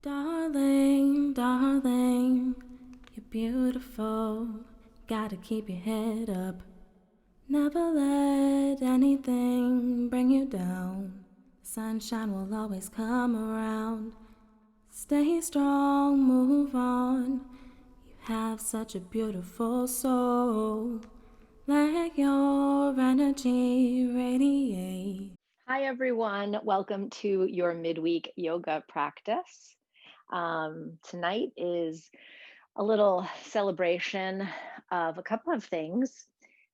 Darling, darling, you're beautiful. Gotta keep your head up. Never let anything bring you down. Sunshine will always come around. Stay strong, move on. You have such a beautiful soul. Let your energy radiate. Hi, everyone. Welcome to your midweek yoga practice. Tonight is a little celebration of a couple of things.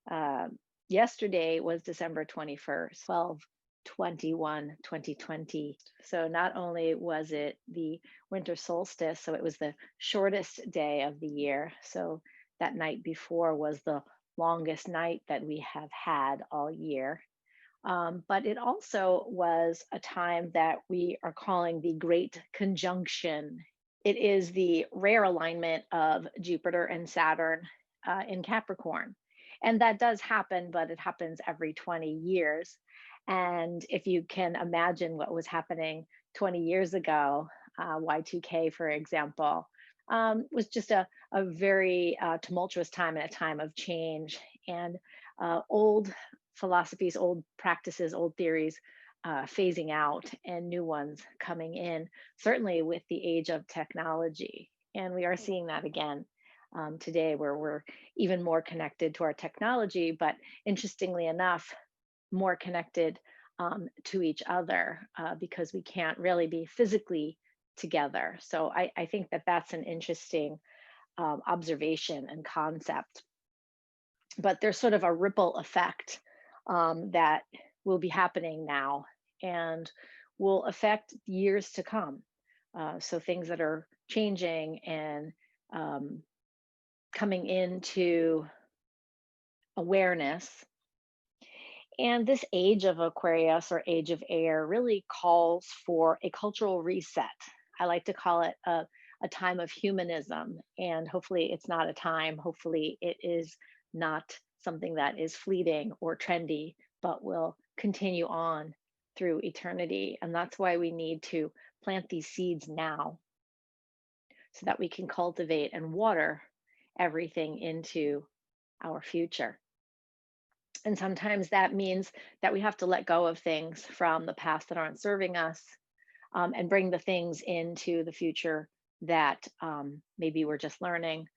Uh, Yesterday was December 21st, 12/21, 2020. So not only was it the winter solstice, so it was the shortest day of the year. So that night before was the longest night that we have had all year. But it also was a time that we are calling the Great Conjunction. It is the rare alignment of Jupiter and Saturn in Capricorn. And that does happen, but it happens every 20 years. And if you can imagine what was happening 20 years ago, Y2K, for example, was just a very tumultuous time and a time of change. And old philosophies, old practices, old theories phasing out and new ones coming in, certainly with the age of technology. And we are seeing that again today, where we're even more connected to our technology, but interestingly enough, more connected to each other because we can't really be physically together. So I think that that's an interesting observation and concept. But there's sort of a ripple effect that will be happening now and will affect years to come. So things that are changing and um, coming into awareness. And this age of Aquarius or age of air really calls for a cultural reset. I like to call it a time of humanism. And hopefully, it's not a time, hopefully, it is not something that is fleeting or trendy, but will continue on through eternity. And that's why we need to plant these seeds now so that we can cultivate and water everything into our future. And sometimes that means that we have to let go of things from the past that aren't serving us and bring the things into the future that maybe we're just learning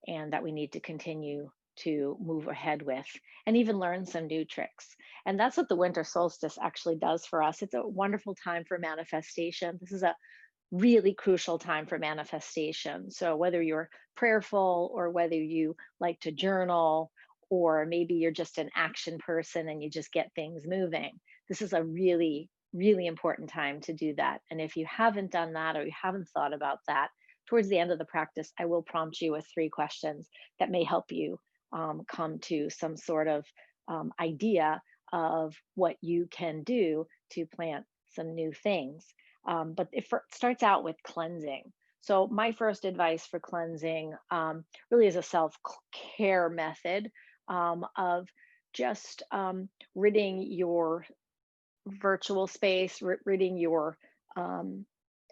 and that we need to continue to move ahead with and even learn some new tricks. And that's what the winter solstice actually does for us. It's a wonderful time for manifestation. This is a really crucial time for manifestation. So, whether you're prayerful or whether you like to journal, or maybe you're just an action person and you just get things moving, this is a really, really important time to do that. And if you haven't done that or you haven't thought about that, towards the end of the practice, I will prompt you with 3 questions that may help you come to some sort of idea of what you can do to plant some new things. But it starts out with cleansing. So, my first advice for cleansing really is a self care method of just ridding your virtual space, ridding your um,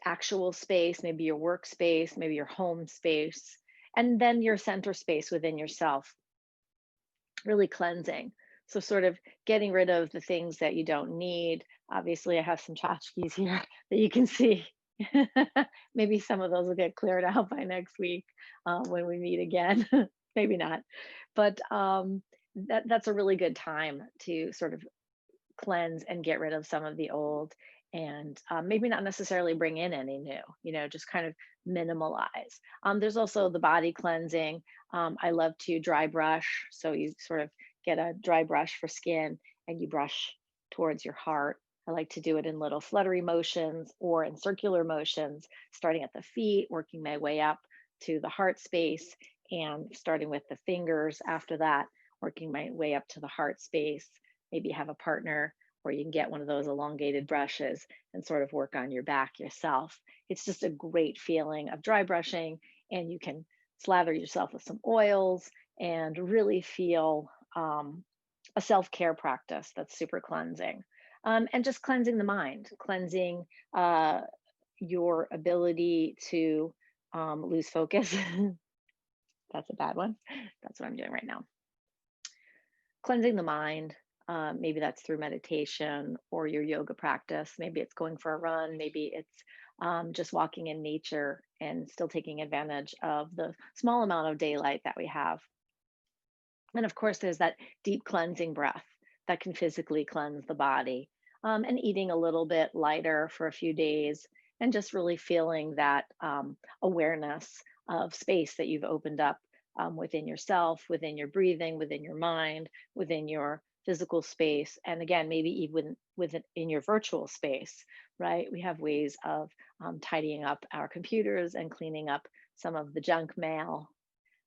actual space, maybe your workspace, maybe your home space, and then your center space within yourself, really cleansing. So, sort of getting rid of the things that you don't need. Obviously, I have some tchotchkes here that you can see. Maybe some of those will get cleared out by next week when we meet again. Maybe not. But that's a really good time to sort of cleanse and get rid of some of the old and maybe not necessarily bring in any new, just kind of minimalize. There's also the body cleansing. I love to dry brush. So you sort of get a dry brush for skin and you brush towards your heart. I like to do it in little fluttery motions or in circular motions, starting at the feet, working my way up to the heart space, and starting with the fingers after that, working my way up to the heart space. Maybe have a partner or you can get one of those elongated brushes and sort of work on your back yourself. It's just a great feeling of dry brushing, and you can slather yourself with some oils and really feel a self care practice that's super cleansing. And just cleansing the mind, cleansing your ability to lose focus. That's a bad one. That's what I'm doing right now. Cleansing the mind. Maybe that's through meditation or your yoga practice. Maybe it's going for a run. Maybe it's just walking in nature and still taking advantage of the small amount of daylight that we have. And of course, there's that deep cleansing breath that can physically cleanse the body, and eating a little bit lighter for a few days and just really feeling that awareness of space that you've opened up within yourself, within your breathing, within your mind, within your physical space. And again, maybe even within in your virtual space, right? We have ways of tidying up our computers and cleaning up some of the junk mail,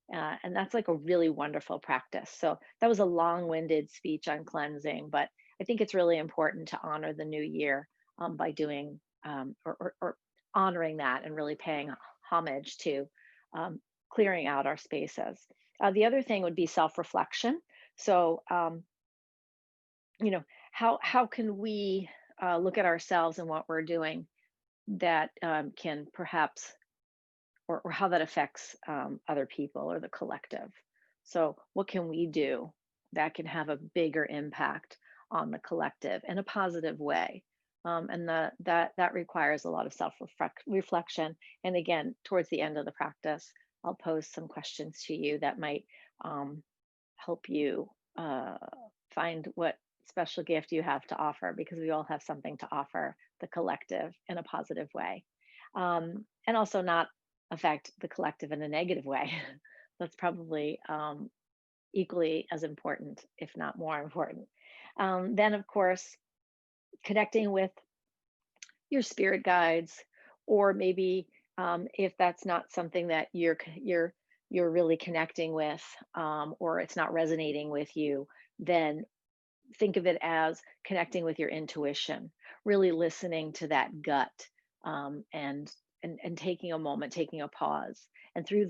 and that's like a really wonderful practice. So that was a long-winded speech on cleansing, but I think it's really important to honor the new year by doing or honoring that and really paying homage to clearing out our spaces. The other thing would be self-reflection. So how can we look at ourselves and what we're doing that can perhaps or how that affects other people or the collective. So, what can we do that can have a bigger impact on the collective in a positive way? And that requires a lot of self reflection. And again, towards the end of the practice, I'll pose some questions to you that might um, help you find what special gift you have to offer because we all have something to offer the collective in a positive way. And also not affect the collective in a negative way. That's probably equally as important, if not more important. Then, of course, connecting with your spirit guides, or maybe if that's not something that you're really connecting with, or it's not resonating with you, then think of it as connecting with your intuition, really listening to that gut, and taking a moment, taking a pause, and through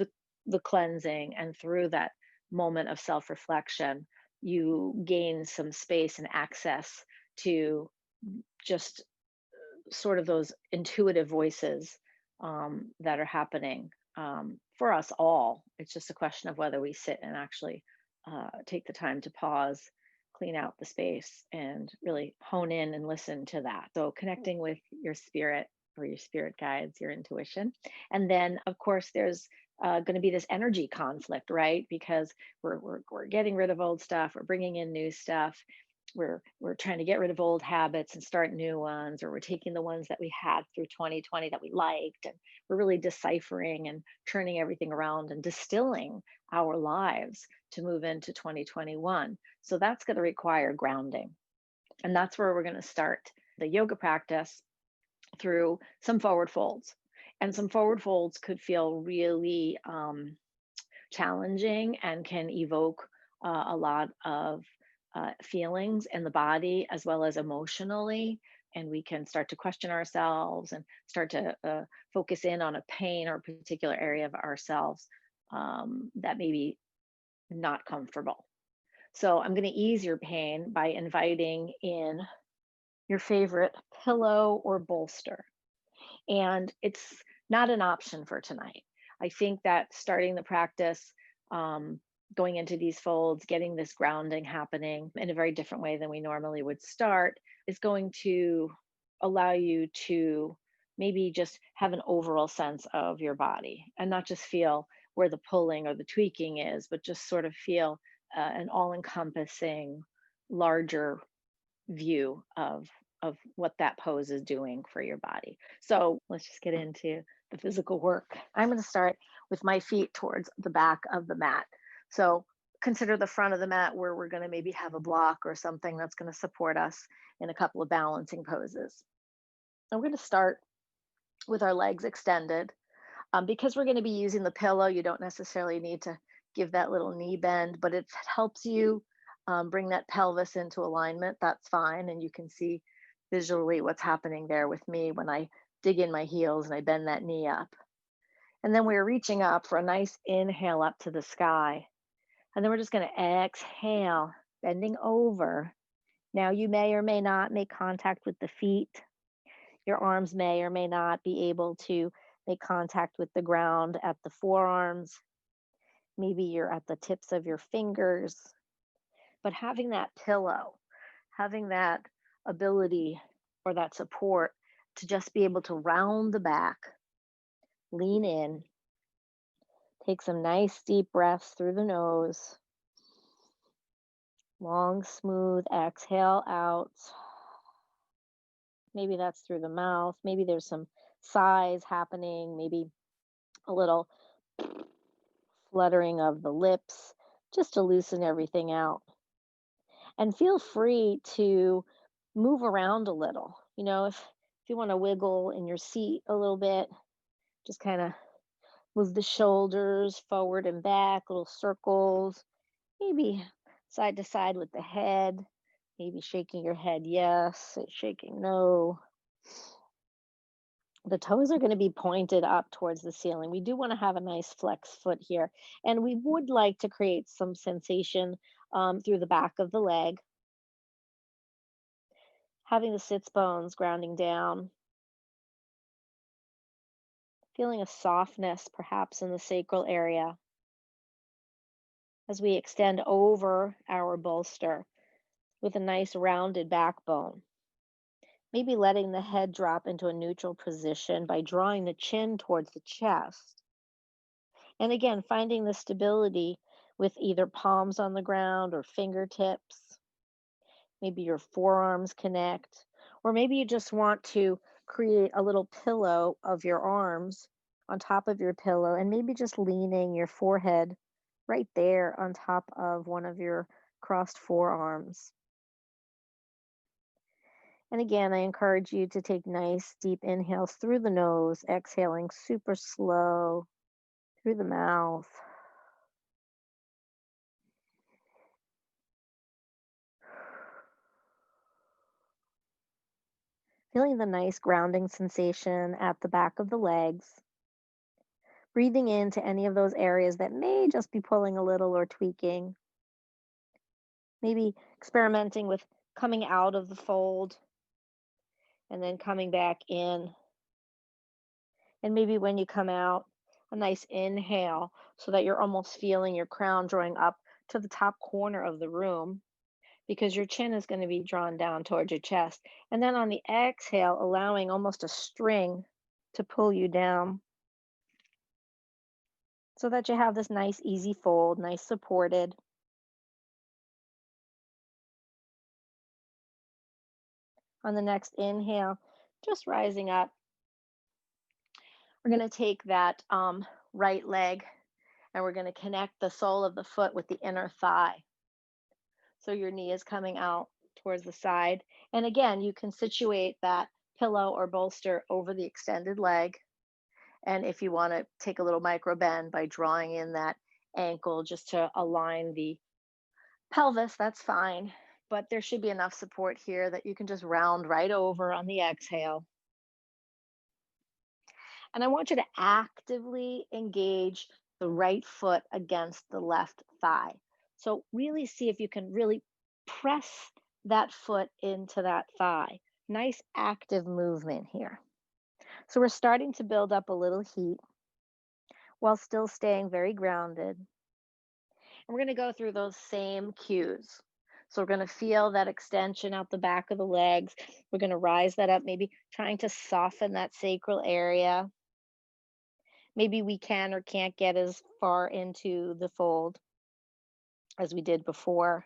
the cleansing and through that moment of self reflection, you gain some space and access to just sort of those intuitive voices that are happening for us all. It's just a question of whether we sit and actually take the time to pause, clean out the space, and really hone in and listen to that. So, connecting with your spirit or your spirit guides, your intuition. And then, of course, there's going to be this energy conflict, right? Because we're getting rid of old stuff, we're bringing in new stuff, we're trying to get rid of old habits and start new ones, or we're taking the ones that we had through 2020 that we liked, and we're really deciphering and turning everything around and distilling our lives to move into 2021. So that's going to require grounding, and that's where we're going to start the yoga practice through some forward folds. And some forward folds could feel really challenging and can evoke a lot of feelings in the body as well as emotionally. And we can start to question ourselves and start to focus in on a pain or a particular area of ourselves that may be not comfortable. So I'm going to ease your pain by inviting in your favorite pillow or bolster. And it's not an option for tonight. I think that starting the practice, going into these folds, getting this grounding happening in a very different way than we normally would start is going to allow you to maybe just have an overall sense of your body and not just feel where the pulling or the tweaking is, but just sort of feel an all encompassing, larger view of what that pose is doing for your body. So let's just get into the physical work. I'm going to start with my feet towards the back of the mat. So consider the front of the mat where we're going to maybe have a block or something that's going to support us in a couple of balancing poses. And we're going to start with our legs extended. Because we're going to be using the pillow, you don't necessarily need to give that little knee bend, but it helps you bring that pelvis into alignment. That's fine. And you can see visually what's happening there with me when I dig in my heels and I bend that knee up. And then we're reaching up for a nice inhale up to the sky. And then we're just going to exhale, bending over. Now you may or may not make contact with the feet. Your arms may or may not be able to make contact with the ground at the forearms. Maybe you're at the tips of your fingers. But having that pillow, having that ability or that support to just be able to round the back, lean in, take some nice deep breaths through the nose, long, smooth exhale out. Maybe that's through the mouth. Maybe there's some sighs happening, maybe a little fluttering of the lips, just to loosen everything out. And feel free to move around a little. If you want to wiggle in your seat a little bit, just kind of move the shoulders forward and back, little circles, maybe side to side with the head, maybe shaking your head yes, shaking no. The toes are going to be pointed up towards the ceiling. We do want to have a nice flex foot here. And we would like to create some sensation through the back of the leg, having the sits bones grounding down, feeling a softness perhaps in the sacral area as we extend over our bolster with a nice rounded backbone. Maybe letting the head drop into a neutral position by drawing the chin towards the chest. And again, finding the stability with either palms on the ground or fingertips. Maybe your forearms connect, or maybe you just want to create a little pillow of your arms on top of your pillow, and maybe just leaning your forehead right there on top of one of your crossed forearms. And again, I encourage you to take nice deep inhales through the nose, exhaling super slow through the mouth. Feeling the nice grounding sensation at the back of the legs. Breathing into any of those areas that may just be pulling a little or tweaking. Maybe experimenting with coming out of the fold and then coming back in. And maybe when you come out, a nice inhale so that you're almost feeling your crown drawing up to the top corner of the room because your chin is going to be drawn down towards your chest. And then on the exhale, allowing almost a string to pull you down so that you have this nice easy fold, nice supported. On the next inhale, just rising up. We're going to take that right leg and we're going to connect the sole of the foot with the inner thigh. So your knee is coming out towards the side. And again, you can situate that pillow or bolster over the extended leg. And if you want to take a little micro bend by drawing in that ankle just to align the pelvis, that's fine. But there should be enough support here that you can just round right over on the exhale. And I want you to actively engage the right foot against the left thigh. So really see if you can really press that foot into that thigh. Nice active movement here. So we're starting to build up a little heat while still staying very grounded. And we're going to go through those same cues. So we're going to feel that extension out the back of the legs. We're going to rise that up, maybe trying to soften that sacral area. Maybe we can or can't get as far into the fold as we did before.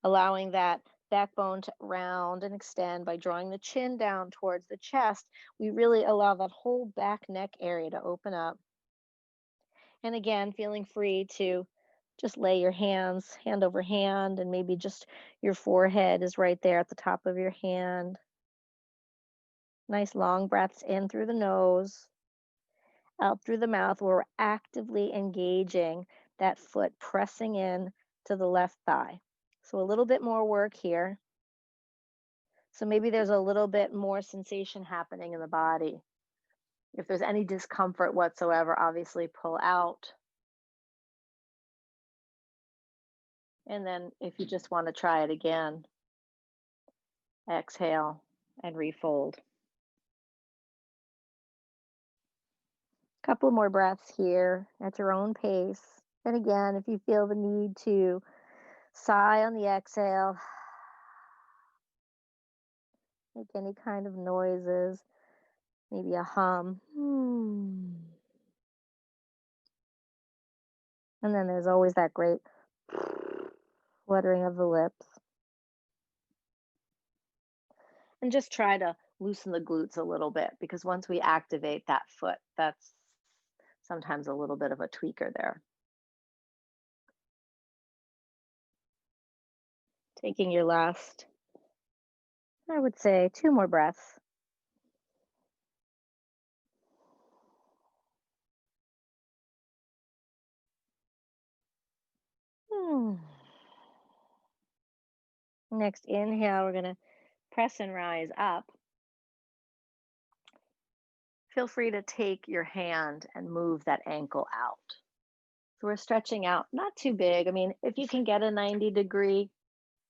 Allowing that backbone to round and extend by drawing the chin down towards the chest, we really allow that whole back neck area to open up. And again, feeling free to just lay your hands hand over hand, and maybe just your forehead is right there at the top of your hand. Nice long breaths in through the nose, out through the mouth, where we're actively engaging that foot, pressing in to the left thigh. So a little bit more work here. So maybe there's a little bit more sensation happening in the body. If there's any discomfort whatsoever, obviously pull out. And then if you just want to try it again, exhale. and refold. Couple more breaths here at your own pace. And again, if you feel the need to sigh on the exhale, make any kind of noises, maybe a hum. And then there's always that great fluttering of the lips. And just try to loosen the glutes a little bit because once we activate that foot, that's sometimes a little bit of a tweaker there. Taking your last, I would say, 2 more breaths. Hmm. Next inhale, we're going to press and rise up. Feel free to take your hand and move that ankle out. So we're stretching out, not too big. I mean, if you can get a 90-degree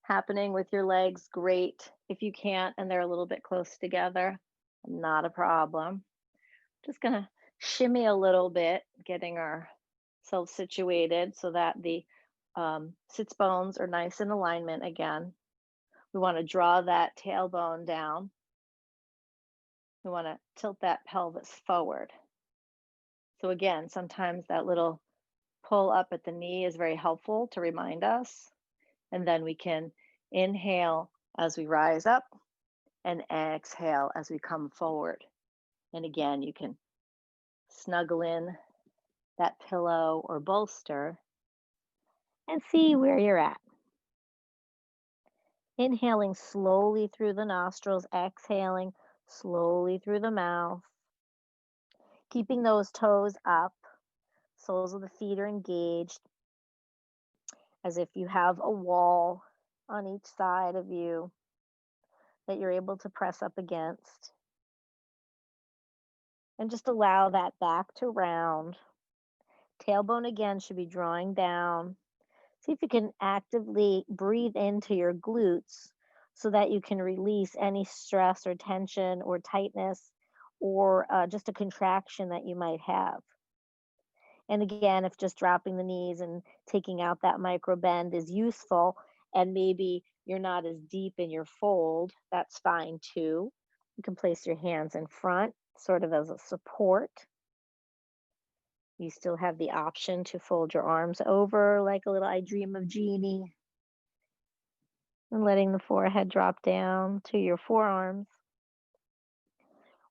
happening with your legs, great. If you can't and they're a little bit close together, not a problem. Just going to shimmy a little bit, getting ourselves situated so that the sits bones are nice in alignment again. We want to draw that tailbone down. We want to tilt that pelvis forward. So again, sometimes that little pull up at the knee is very helpful to remind us. And then we can inhale as we rise up and exhale as we come forward. And again, you can snuggle in that pillow or bolster and see where you're at. Inhaling slowly through the nostrils, exhaling slowly through the mouth. Keeping those toes up, soles of the feet are engaged, as if you have a wall on each side of you that you're able to press up against. And just allow that back to round. Tailbone again should be drawing down. See if you can actively breathe into your glutes so that you can release any stress or tension or tightness or just a contraction that you might have. And again, if just dropping the knees and taking out that micro bend is useful, and maybe you're not as deep in your fold, that's fine too. You can place your hands in front, sort of as a support. You still have the option to fold your arms over like a little I Dream of Jeannie, and letting the forehead drop down to your forearms.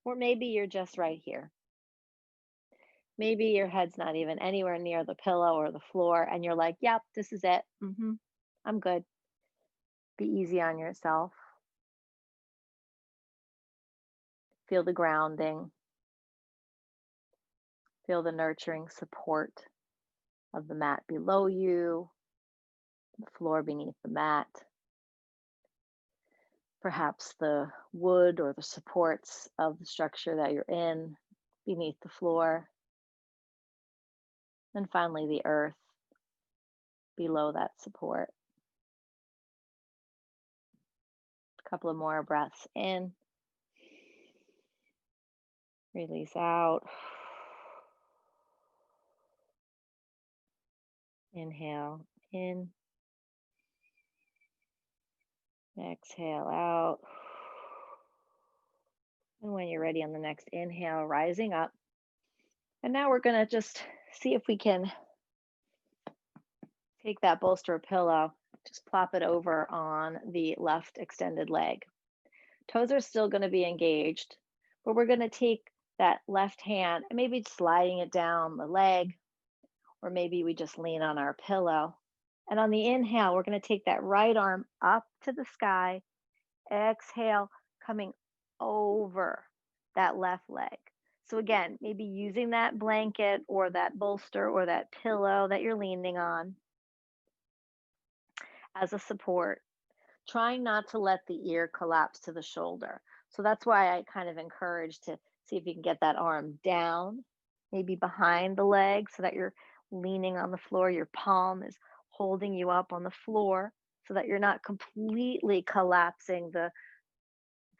Or maybe you're just right here. Maybe your head's not even anywhere near the pillow or the floor, and you're like, yep, this is it. I'm good. Be easy on yourself. Feel the grounding. Feel the nurturing support of the mat below you, the floor beneath the mat. Perhaps the wood or the supports of the structure that you're in beneath the floor. And finally, the earth below that support. A couple of more breaths in. Release out. Inhale in. Exhale out. And when you're ready on the next inhale, rising up. And now we're going to just see if we can take that bolster or pillow, just plop it over on the left extended leg. Toes are still going to be engaged, but we're going to take that left hand and maybe sliding it down the leg, or maybe we just lean on our pillow. And on the inhale, we're going to take that right arm up to the sky. Exhale, coming over that left leg. So again, maybe using that blanket or that bolster or that pillow that you're leaning on as a support, trying not to let the ear collapse to the shoulder. So that's why I kind of encourage to see if you can get that arm down, maybe behind the leg so that you're leaning on the floor. Your palm is holding you up on the floor so that you're not completely collapsing the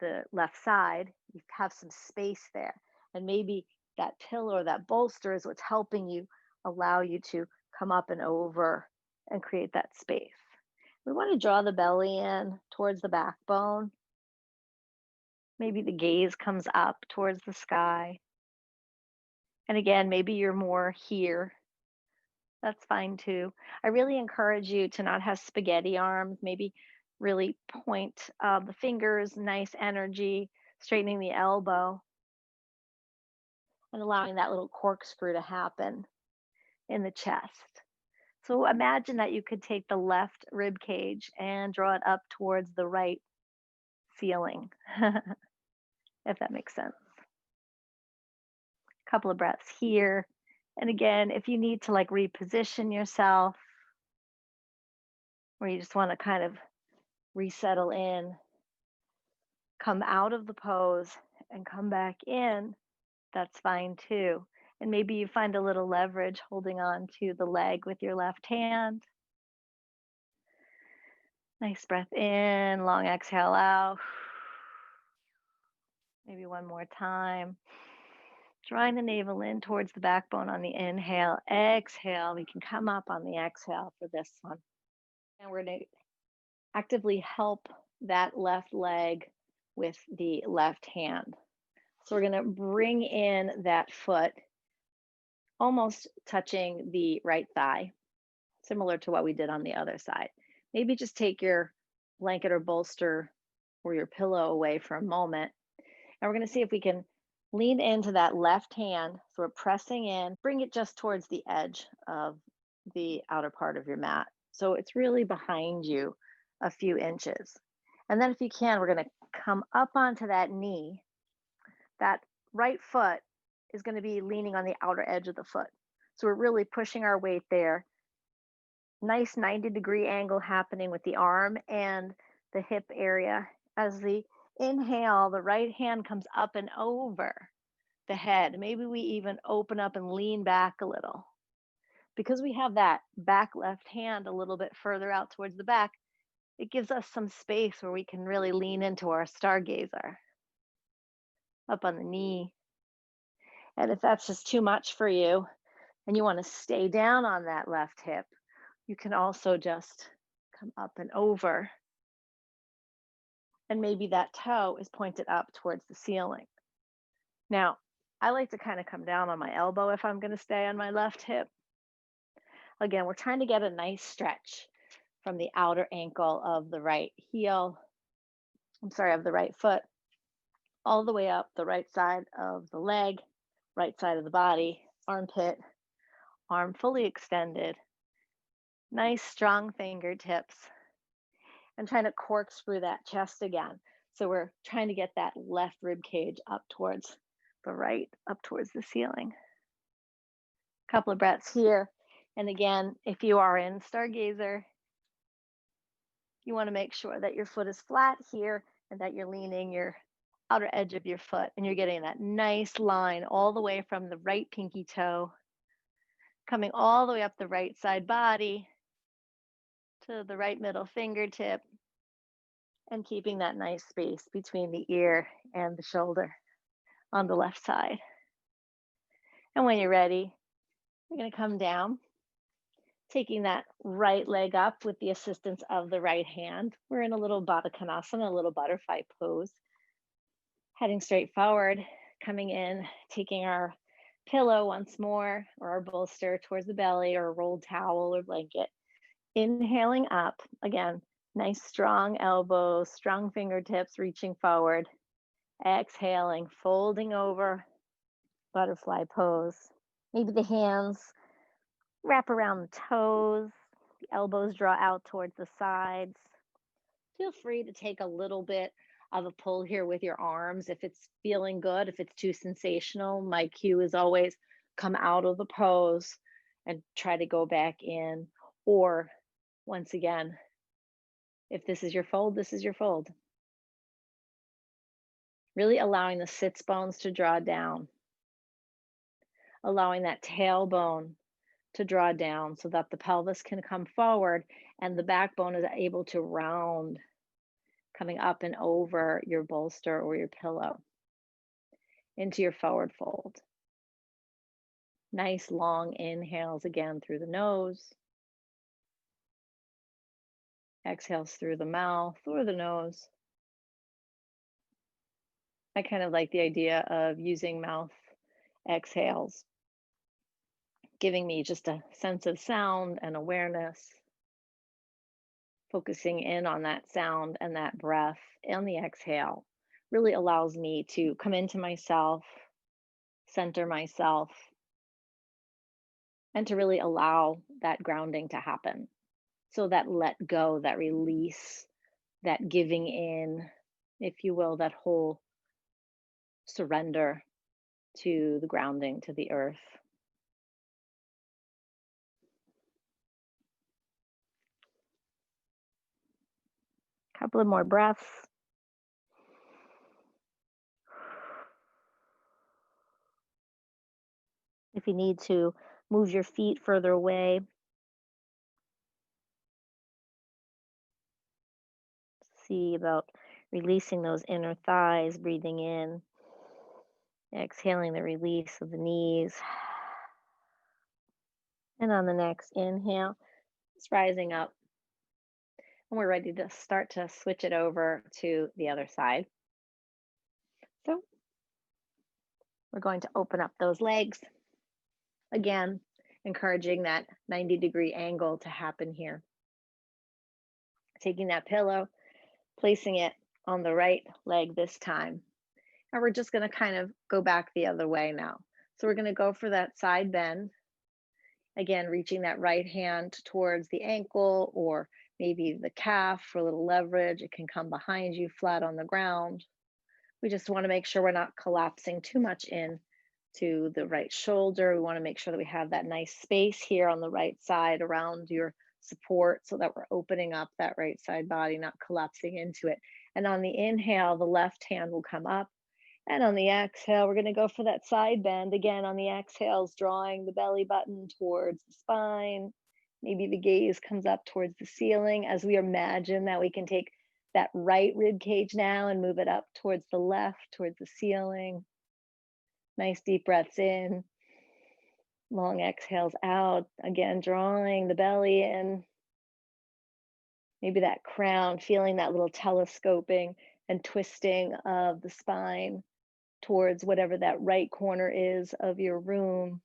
the left side, you have some space there. And maybe that pillow or that bolster is what's helping you allow you to come up and over and create that space. We want to draw the belly in towards the backbone. Maybe the gaze comes up towards the sky. And again, maybe you're more here. That's fine too. I really encourage you to not have spaghetti arms. Maybe really point the fingers, nice energy, straightening the elbow, and allowing that little corkscrew to happen in the chest. So imagine that you could take the left rib cage and draw it up towards the right ceiling, if that makes sense. Couple of breaths here. And again, if you need to like reposition yourself, or you just want to kind of resettle in, come out of the pose and come back in, that's fine too. And maybe you find a little leverage holding on to the leg with your left hand. Nice breath in, long exhale out. Maybe one more time. Drawing the navel in towards the backbone on the inhale. Exhale. We can come up on the exhale for this one. And we're going to actively help that left leg with the left hand. So we're going to bring in that foot almost touching the right thigh, similar to what we did on the other side. Maybe just take your blanket or bolster or your pillow away for a moment. And we're going to see if we can lean into that left hand. So we're pressing in, bring it just towards the edge of the outer part of your mat. So it's really behind you a few inches. And then if you can, we're going to come up onto that knee. That right foot is going to be leaning on the outer edge of the foot. So we're really pushing our weight there. Nice 90-degree angle happening with the arm and the hip area. As the inhale, the right hand comes up and over the head. Maybe we even open up and lean back a little. Because we have that back left hand a little bit further out towards the back, it gives us some space where we can really lean into our stargazer. Up on the knee. And if that's just too much for you and you want to stay down on that left hip, you can also just come up and over. And maybe that toe is pointed up towards the ceiling. Now, I like to kind of come down on my elbow if I'm going to stay on my left hip. Again, we're trying to get a nice stretch from the outer ankle of the right heel, of the right foot, all the way up the right side of the leg, right side of the body, armpit, arm fully extended. Nice strong fingertips. And trying to corkscrew that chest again. So we're trying to get that left rib cage up towards the right, up towards the ceiling. Couple of breaths here. And again, if you are in Stargazer, you want to make sure that your foot is flat here and that you're leaning your outer edge of your foot and you're getting that nice line all the way from the right pinky toe, coming all the way up the right side body to the right middle fingertip, and keeping that nice space between the ear and the shoulder on the left side. And when you're ready, you're going to come down, taking that right leg up with the assistance of the right hand. We're in a little Baddha Konasana, a little butterfly pose. Heading straight forward, coming in, taking our pillow once more, or our bolster towards the belly, or a rolled towel or blanket. Inhaling up, again, nice strong elbows, strong fingertips reaching forward. Exhaling, folding over, butterfly pose. Maybe the hands wrap around the toes, the elbows draw out towards the sides. Feel free to take a little bit of a pull here with your arms if it's feeling good. If it's too sensational, my cue is always come out of the pose and try to go back in. Or once again, if this is your fold, this is your fold. Really allowing the sits bones to draw down. Allowing that tailbone to draw down so that the pelvis can come forward and the backbone is able to round coming up and over your bolster or your pillow into your forward fold. Nice long inhales again through the nose, exhales through the mouth or the nose. I kind of like the idea of using mouth exhales, giving me just a sense of sound and awareness, focusing in on that sound and that breath and the exhale really allows me to come into myself, center myself, and to really allow that grounding to happen. So that let go, that release, that giving in, if you will, that whole surrender to the grounding, to the earth. Couple of more breaths. If you need to move your feet further away, see about releasing those inner thighs, breathing in, exhaling the release of the knees. And on the next inhale, it's rising up. And we're ready to start to switch it over to the other side. So we're going to open up those legs. Again, encouraging that 90-degree angle to happen here. Taking that pillow, placing it on the right leg this time. And we're just going to kind of go back the other way now. So we're going to go for that side bend. Again, reaching that right hand towards the ankle or maybe the calf for a little leverage. It can come behind you flat on the ground. We just want to make sure we're not collapsing too much in to the right shoulder. We want to make sure that we have that nice space here on the right side around your support so that we're opening up that right side body, not collapsing into it. And on the inhale, the left hand will come up. And on the exhale, we're going to go for that side bend. Again, on the exhales, drawing the belly button towards the spine. Maybe the gaze comes up towards the ceiling as we imagine that we can take that right rib cage now and move it up towards the left, towards the ceiling. Nice deep breaths in. Long exhales out. Again, drawing the belly in. Maybe that crown, feeling that little telescoping and twisting of the spine towards whatever that right corner is of your room.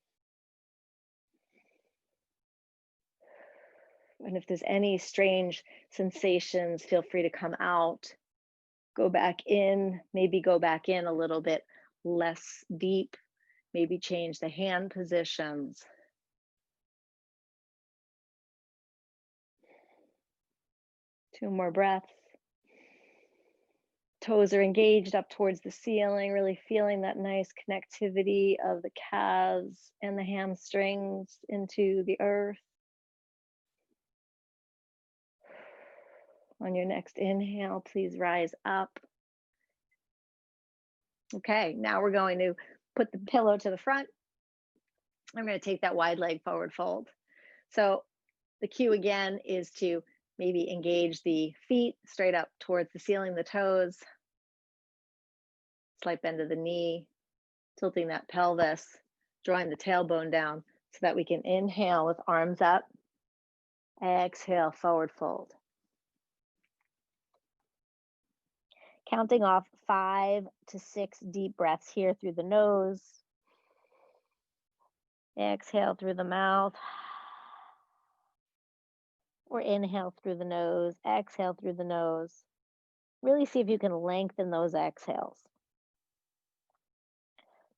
And if there's any strange sensations, feel free to come out. Go back in, maybe go back in a little bit less deep. Maybe change the hand positions. Two more breaths. Toes are engaged up towards the ceiling, really feeling that nice connectivity of the calves and the hamstrings into the earth. On your next inhale, please rise up. Okay, now we're going to put the pillow to the front. I'm going to take that wide leg forward fold. So the cue again is to maybe engage the feet straight up towards the ceiling, the toes, slight bend of the knee, tilting that pelvis, drawing the tailbone down so that we can inhale with arms up, exhale, forward fold. Counting off 5 to 6 deep breaths here through the nose. Exhale through the mouth. Or inhale through the nose, exhale through the nose. Really see if you can lengthen those exhales.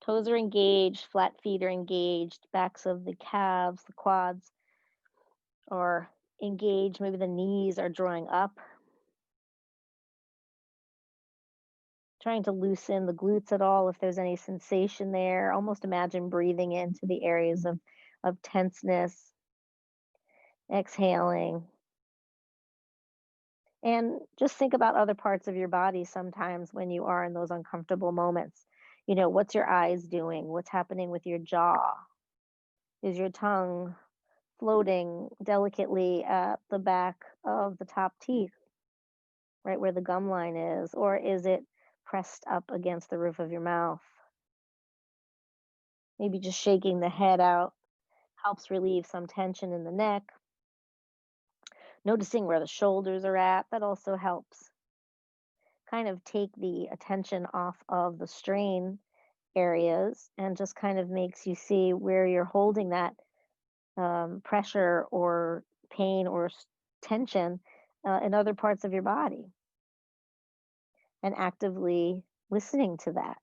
Toes are engaged, flat feet are engaged, backs of the calves, the quads are engaged. Maybe the knees are drawing up. Trying to loosen the glutes at all if there's any sensation there. Almost imagine breathing into the areas of tenseness. Exhaling. And just think about other parts of your body sometimes when you are in those uncomfortable moments. You know, what's your eyes doing? What's happening with your jaw? Is your tongue floating delicately at the back of the top teeth? right where the gum line is, or is it pressed up against the roof of your mouth? Maybe just shaking the head out helps relieve some tension in the neck. Noticing where the shoulders are at, that also helps kind of take the attention off of the strain areas and just kind of makes you see where you're holding that pressure or pain or tension in other parts of your body, and actively listening to that,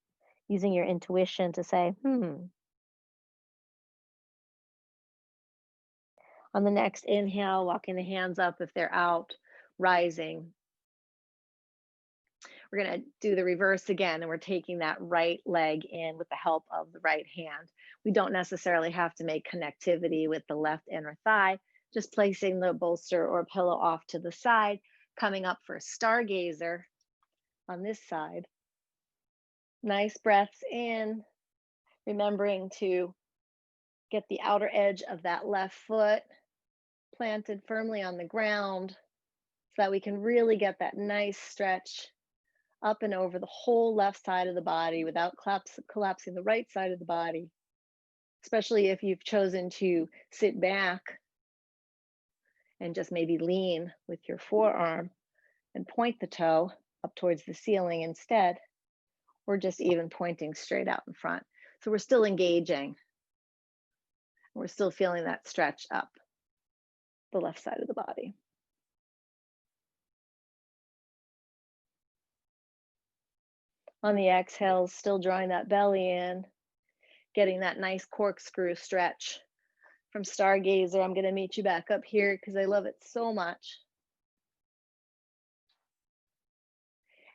using your intuition to say, On the next inhale, walking the hands up if they're out, rising. We're going to do the reverse again, and we're taking that right leg in with the help of the right hand. We don't necessarily have to make connectivity with the left inner thigh, just placing the bolster or pillow off to the side, coming up for stargazer on this side. Nice breaths in, remembering to get the outer edge of that left foot planted firmly on the ground so that we can really get that nice stretch up and over the whole left side of the body without collapsing the right side of the body, especially if you've chosen to sit back and just maybe lean with your forearm and point the toe up towards the ceiling instead, or just even pointing straight out in front. So we're still engaging. We're still feeling that stretch up the left side of the body. On the exhale, still drawing that belly in, getting that nice corkscrew stretch. From stargazer, I'm going to meet you back up here because I love it so much.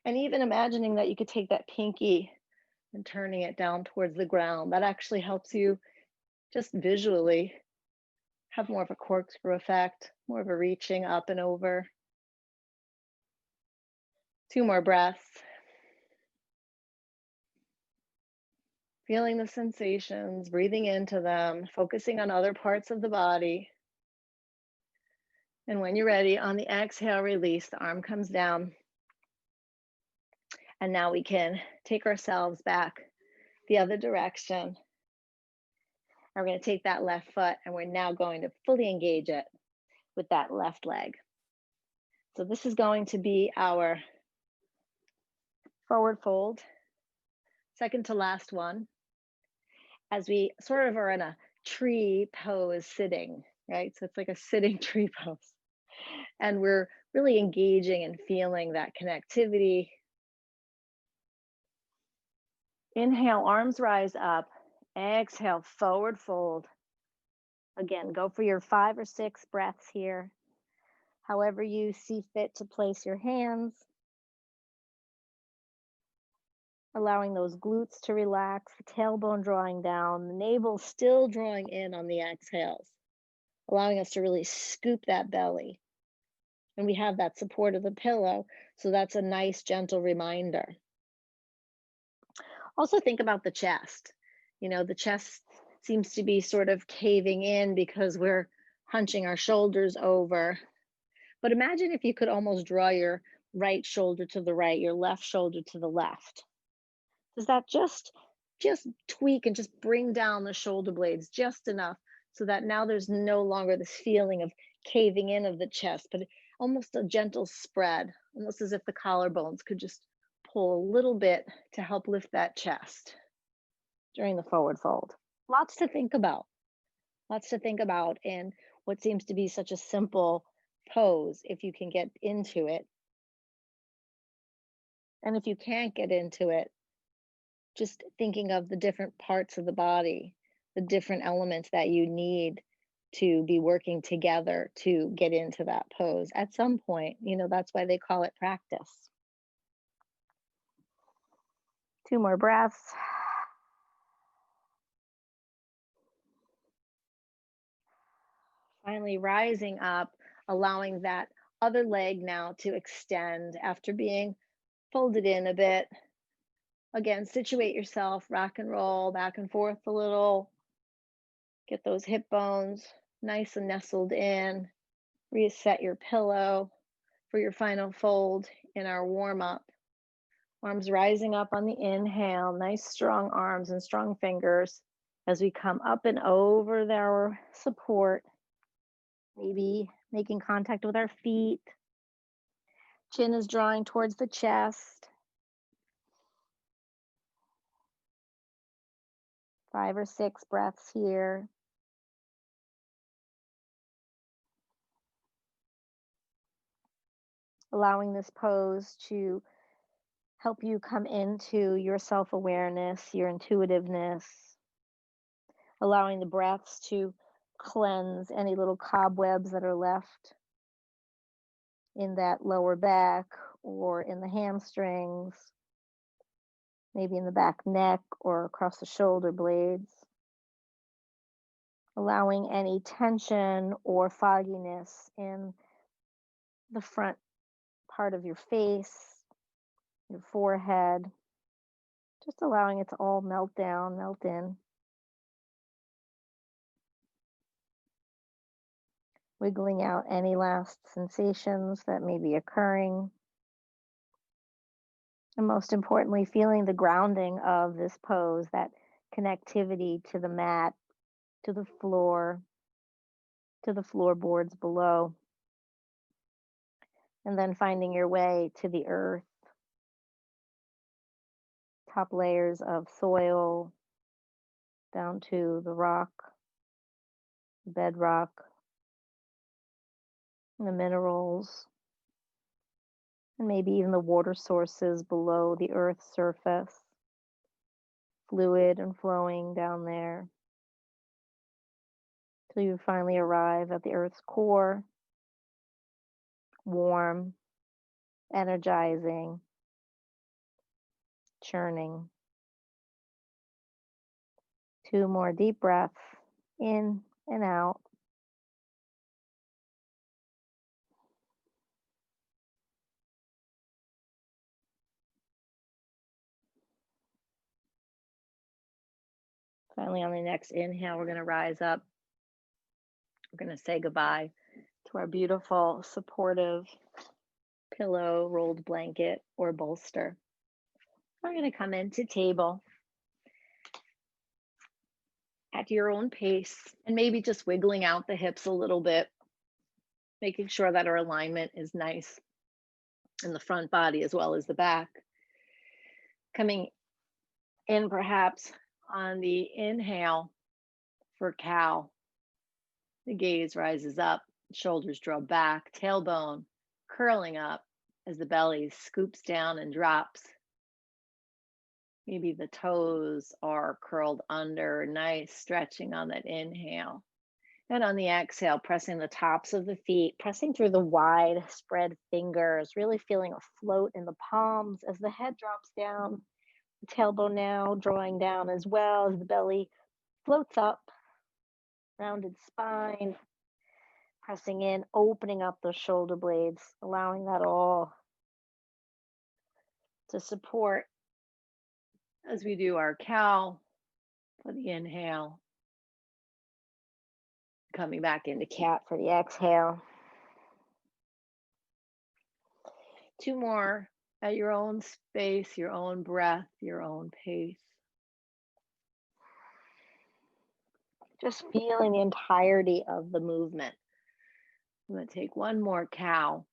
And even imagining that you could take that pinky and turning it down towards the ground, that actually helps you just visually have more of a corkscrew effect, more of a reaching up and over. 2 more breaths. Feeling the sensations, breathing into them, focusing on other parts of the body. And when you're ready, on the exhale, release, the arm comes down. And now we can take ourselves back the other direction. And we're going to take that left foot and we're now going to fully engage it with that left leg. So this is going to be our forward fold, second to last one, as we sort of are in a tree pose sitting, right? So it's like a sitting tree pose. And we're really engaging and feeling that connectivity. Inhale, arms rise up. Exhale, forward fold. Again, go for your 5 or 6 breaths here. However you see fit to place your hands. Allowing those glutes to relax, the tailbone drawing down, the navel still drawing in on the exhales, allowing us to really scoop that belly. And we have that support of the pillow, so that's a nice, gentle reminder. Also think about the chest. You know, the chest seems to be sort of caving in because we're hunching our shoulders over. But imagine if you could almost draw your right shoulder to the right, your left shoulder to the left. Does that just tweak and just bring down the shoulder blades just enough so that now there's no longer this feeling of caving in of the chest, but almost a gentle spread, almost as if the collarbones could just pull a little bit to help lift that chest during the forward fold. Lots to think about. Lots to think about in what seems to be such a simple pose if you can get into it. And if you can't get into it, just thinking of the different parts of the body, the different elements that you need to be working together to get into that pose at some point. You know, that's why they call it practice. 2 more breaths. Finally rising up, allowing that other leg now to extend after being folded in a bit. Again, situate yourself, rock and roll back and forth a little. Get those hip bones nice and nestled in. Reset your pillow for your final fold in our warm up. Arms rising up on the inhale, nice strong arms and strong fingers as we come up and over our support, maybe making contact with our feet. Chin is drawing towards the chest. 5 or 6 breaths here. Allowing this pose to help you come into your self-awareness, your intuitiveness, allowing the breaths to cleanse any little cobwebs that are left in that lower back or in the hamstrings, maybe in the back neck or across the shoulder blades. Allowing any tension or fogginess in the front part of your face, your forehead, just allowing it to all melt down, melt in. Wiggling out any last sensations that may be occurring. And most importantly, feeling the grounding of this pose, that connectivity to the mat, to the floorboards below. And then finding your way to the earth, top layers of soil, down to the rock, bedrock, the minerals, and maybe even the water sources below the earth's surface, fluid and flowing down there, till you finally arrive at the earth's core, warm, energizing, churning. 2 more deep breaths in and out. Finally, on the next inhale, we're going to rise up. We're going to say goodbye to our beautiful, supportive pillow, rolled blanket, or bolster. We're going to come into table at your own pace and maybe just wiggling out the hips a little bit, making sure that our alignment is nice in the front body as well as the back. Coming in perhaps on the inhale for cow. The gaze rises up, shoulders draw back, tailbone curling up as the belly scoops down and drops. Maybe the toes are curled under, nice stretching on that inhale. And on the exhale, pressing the tops of the feet, pressing through the wide spread fingers, really feeling a float in the palms as the head drops down. The tailbone now drawing down as well as the belly floats up. Rounded spine, pressing in, opening up those shoulder blades, allowing that all to support as we do our cow for the inhale. Coming back into cat for the exhale. 2 more at your own space, your own breath, your own pace. Just feeling the entirety of the movement. I'm going to take 1 more cow.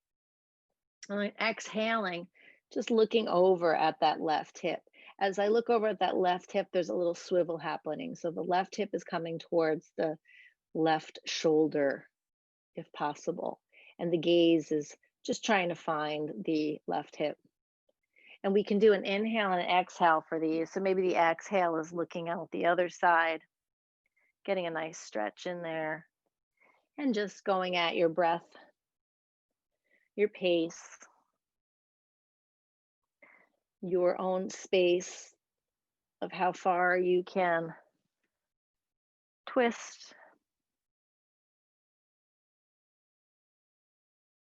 And exhaling, just looking over at that left hip. As I look over at that left hip, there's a little swivel happening. So the left hip is coming towards the left shoulder, if possible. And the gaze is just trying to find the left hip. And we can do an inhale and an exhale for these. So maybe the exhale is looking out the other side, getting a nice stretch in there, and just going at your breath, your pace, your own space of how far you can twist,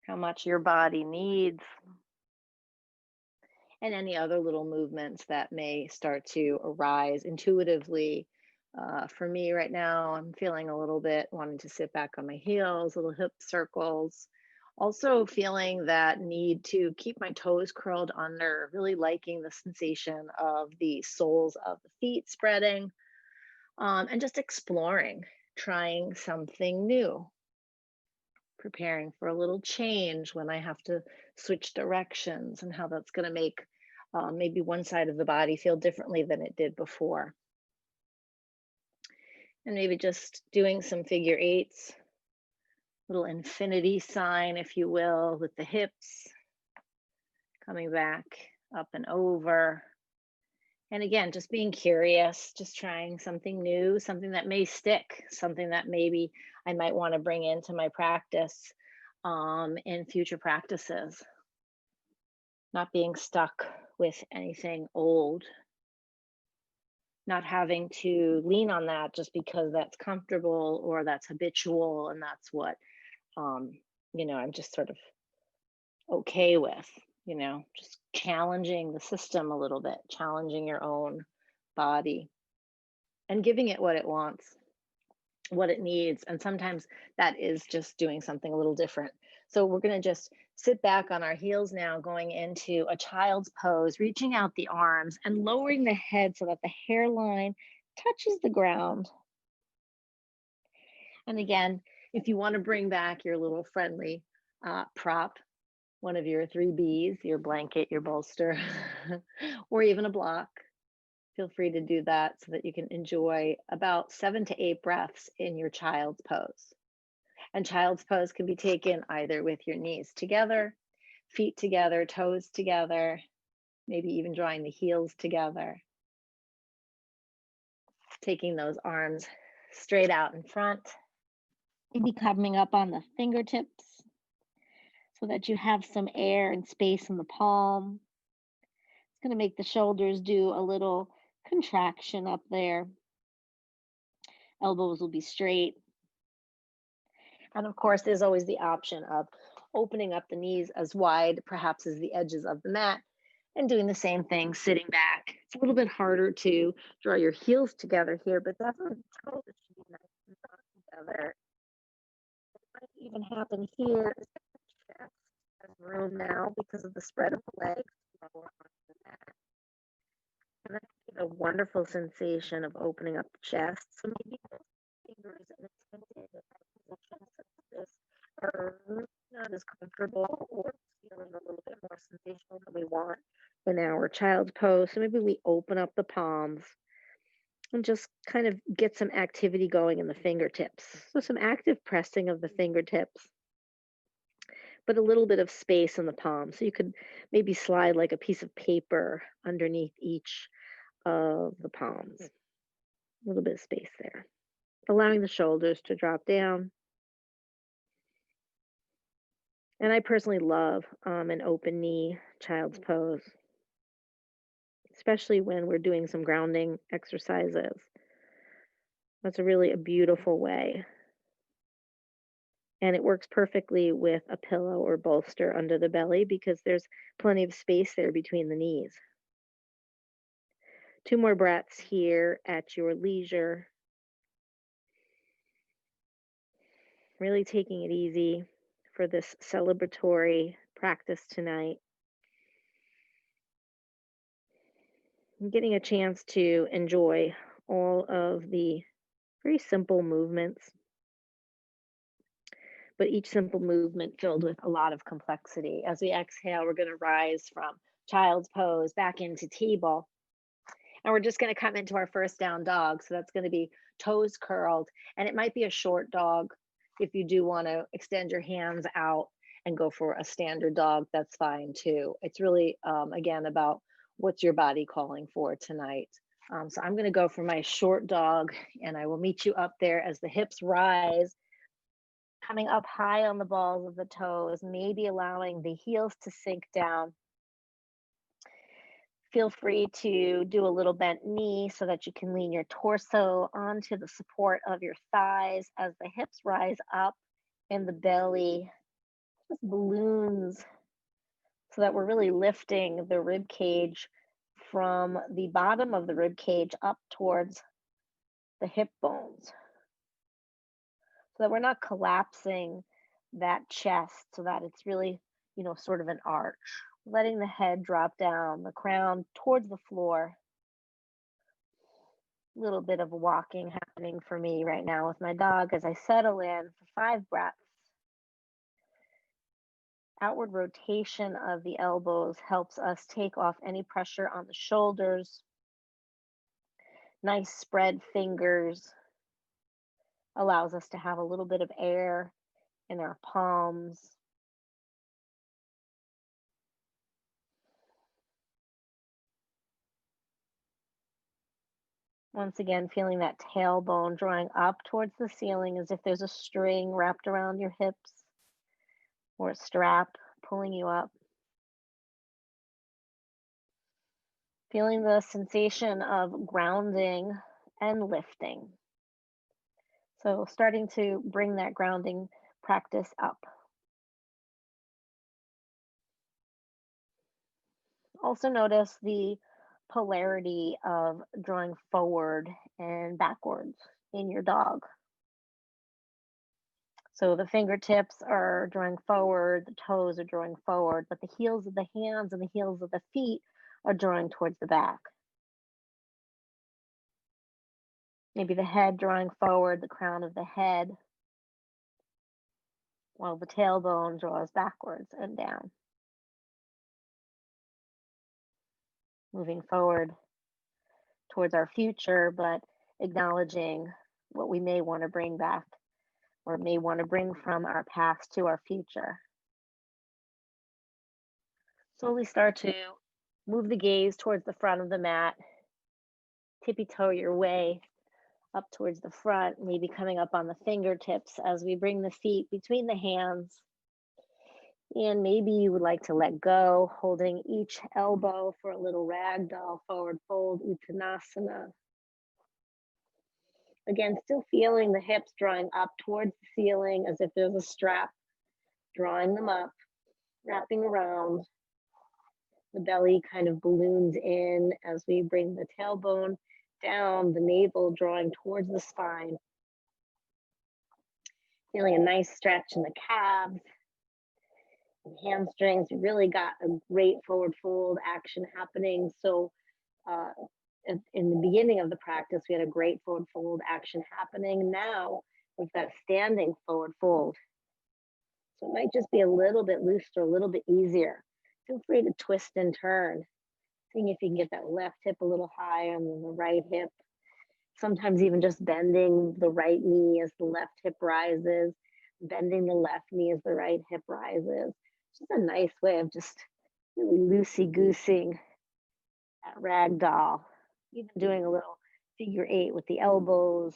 how much your body needs, and any other little movements that may start to arise intuitively. For me right now, I'm feeling a little bit wanting to sit back on my heels, little hip circles, Also feeling that need to keep my toes curled under, really liking the sensation of the soles of the feet spreading, and just exploring, trying something new, preparing for a little change when I have to switch directions and how that's going to make maybe one side of the body feel differently than it did before. And maybe just doing some figure eights, little infinity sign, if you will, with the hips coming back up and over. And again, just being curious, just trying something new, something that may stick, something that maybe I might want to bring into my practice in future practices. Not being stuck with anything old, not having to lean on that just because that's comfortable or that's habitual and that's what, um, I'm just sort of okay with, just challenging the system a little bit, challenging your own body and giving it what it wants, what it needs. And sometimes that is just doing something a little different. So we're going to just sit back on our heels now, going into a child's pose, reaching out the arms and lowering the head so that the hairline touches the ground. And again, if you want to bring back your little friendly prop, one of your 3Bs, your blanket, your bolster, or even a block, feel free to do that so that you can enjoy about 7 to 8 breaths in your child's pose. And child's pose can be taken either with your knees together, feet together, toes together, maybe even drawing the heels together. Taking those arms straight out in front, maybe coming up on the fingertips so that you have some air and space in the palm. It's going to make the shoulders do a little contraction up there. Elbows will be straight. And of course, there's always the option of opening up the knees as wide, perhaps as the edges of the mat, and doing the same thing, sitting back. It's a little bit harder to draw your heels together here, but definitely toes should be nice and drawn together. It might even happen here. There's room now because of the spread of the legs. Lower onto the mat. And that can be a wonderful sensation of opening up the chest. So maybe fingers in a tented position such as this are not as comfortable or feeling a little bit more sensational than we want in our child's pose. So maybe we open up the palms and just kind of get some activity going in the fingertips. So some active pressing of the fingertips, but a little bit of space in the palm. So you could maybe slide like a piece of paper underneath each of the palms. A little bit of space there. Allowing the shoulders to drop down. And I personally love an open knee child's pose, especially when we're doing some grounding exercises. That's a beautiful way. And it works perfectly with a pillow or bolster under the belly because there's plenty of space there between the knees. 2 more breaths here at your leisure. Really taking it easy for this celebratory practice tonight. And getting a chance to enjoy all of the very simple movements, but each simple movement filled with a lot of complexity. As we exhale, we're going to rise from child's pose back into table. And we're just going to come into our first down dog. So that's going to be toes curled. And it might be a short dog. If you do want to extend your hands out and go for a standard dog, that's fine too. It's really, again, about what's your body calling for tonight. So I'm going to go for my short dog, and I will meet you up there as the hips rise, coming up high on the balls of the toes, maybe allowing the heels to sink down. Feel free to do a little bent knee so that you can lean your torso onto the support of your thighs as the hips rise up and the belly just balloons so that we're really lifting the rib cage from the bottom of the rib cage up towards the hip bones so that we're not collapsing that chest so that it's really, sort of an arch. Letting the head drop down, the crown towards the floor. A little bit of walking happening for me right now with my dog as I settle in for 5 breaths. Outward rotation of the elbows helps us take off any pressure on the shoulders. Nice spread fingers allows us to have a little bit of air in our palms. Once again, feeling that tailbone drawing up towards the ceiling as if there's a string wrapped around your hips or a strap pulling you up. Feeling the sensation of grounding and lifting. So starting to bring that grounding practice up. Also notice the polarity of drawing forward and backwards in your dog. So the fingertips are drawing forward, the toes are drawing forward, but the heels of the hands and the heels of the feet are drawing towards the back. Maybe the head drawing forward, the crown of the head, while the tailbone draws backwards and down. Moving forward towards our future, but acknowledging what we may want to bring back or may want to bring from our past to our future. Slowly start to move the gaze towards the front of the mat, tippy toe your way up towards the front, maybe coming up on the fingertips as we bring the feet between the hands. And maybe you would like to let go, holding each elbow for a little ragdoll forward fold, Uttanasana. Again, still feeling the hips drawing up towards the ceiling as if there's a strap, drawing them up, wrapping around. The belly kind of balloons in as we bring the tailbone down, the navel drawing towards the spine. Feeling a nice stretch in the calves and hamstrings. We really got a great forward fold action happening. So in the beginning of the practice, we had a great forward fold action happening. Now we've got standing forward fold. So it might just be a little bit looser, a little bit easier. Feel free to twist and turn, seeing if you can get that left hip a little higher and then the right hip. Sometimes even just bending the right knee as the left hip rises, bending the left knee as the right hip rises. Just a nice way of just really loosey-goosing that ragdoll. Even doing a little figure 8 with the elbows,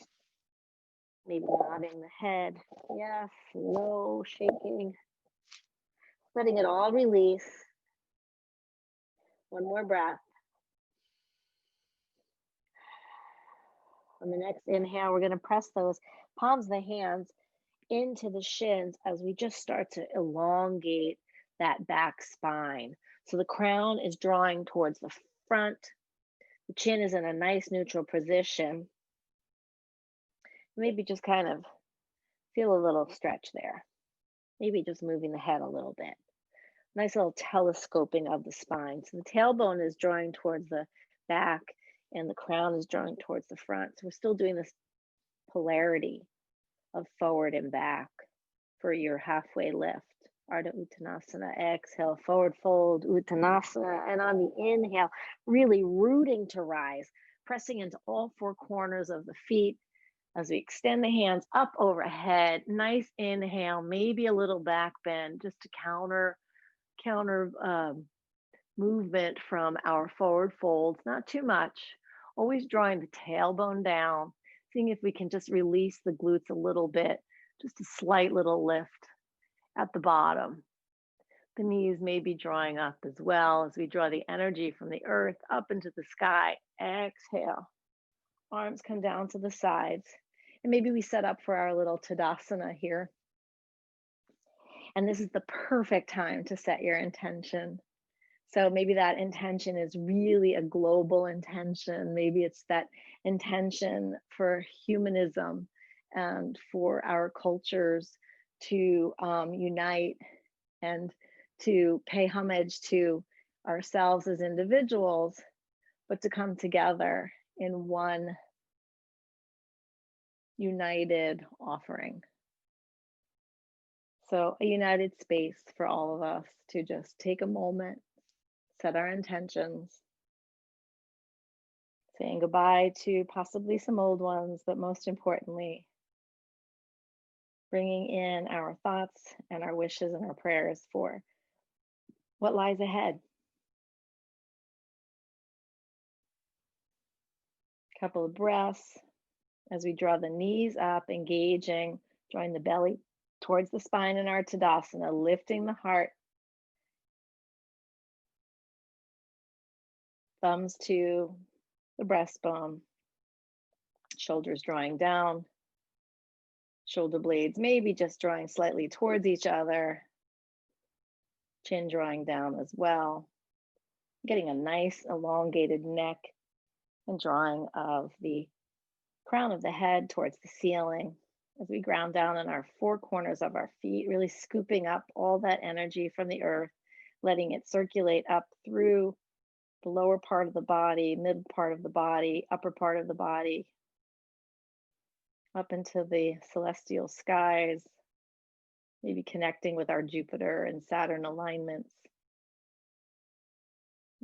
maybe nodding the head. Yes, no, shaking. Letting it all release. One more breath. On the next inhale, we're going to press those palms of the hands into the shins as we just start to elongate that back spine. So the crown is drawing towards the front. The chin is in a nice neutral position. Maybe just kind of feel a little stretch there. Maybe just moving the head a little bit. Nice little telescoping of the spine. So the tailbone is drawing towards the back and the crown is drawing towards the front. So we're still doing this polarity of forward and back for your halfway lift. Ardha Uttanasana, exhale, forward fold, Uttanasana. And on the inhale, really rooting to rise, pressing into all 4 corners of the feet as we extend the hands up overhead. Nice inhale, maybe a little back bend just to counter movement from our forward folds, not too much. Always drawing the tailbone down, seeing if we can just release the glutes a little bit, just a slight little lift at the bottom. The knees may be drawing up as well as we draw the energy from the earth up into the sky. Exhale. Arms come down to the sides. And maybe we set up for our little Tadasana here. And this is the perfect time to set your intention. So maybe that intention is really a global intention. Maybe it's that intention for humanism and for our cultures to unite and to pay homage to ourselves as individuals, but to come together in one united offering. So, a united space for all of us to just take a moment, set our intentions, saying goodbye to possibly some old ones, but most importantly, bringing in our thoughts and our wishes and our prayers for what lies ahead. Couple of breaths as we draw the knees up, engaging, drawing the belly towards the spine in our Tadasana, lifting the heart, thumbs to the breastbone, shoulders drawing down, shoulder blades maybe just drawing slightly towards each other, chin drawing down as well, getting a nice elongated neck and drawing of the crown of the head towards the ceiling as we ground down on our four corners of our feet, really scooping up all that energy from the earth, letting it circulate up through the lower part of the body, middle part of the body, upper part of the body, up into the celestial skies, maybe connecting with our Jupiter and Saturn alignments.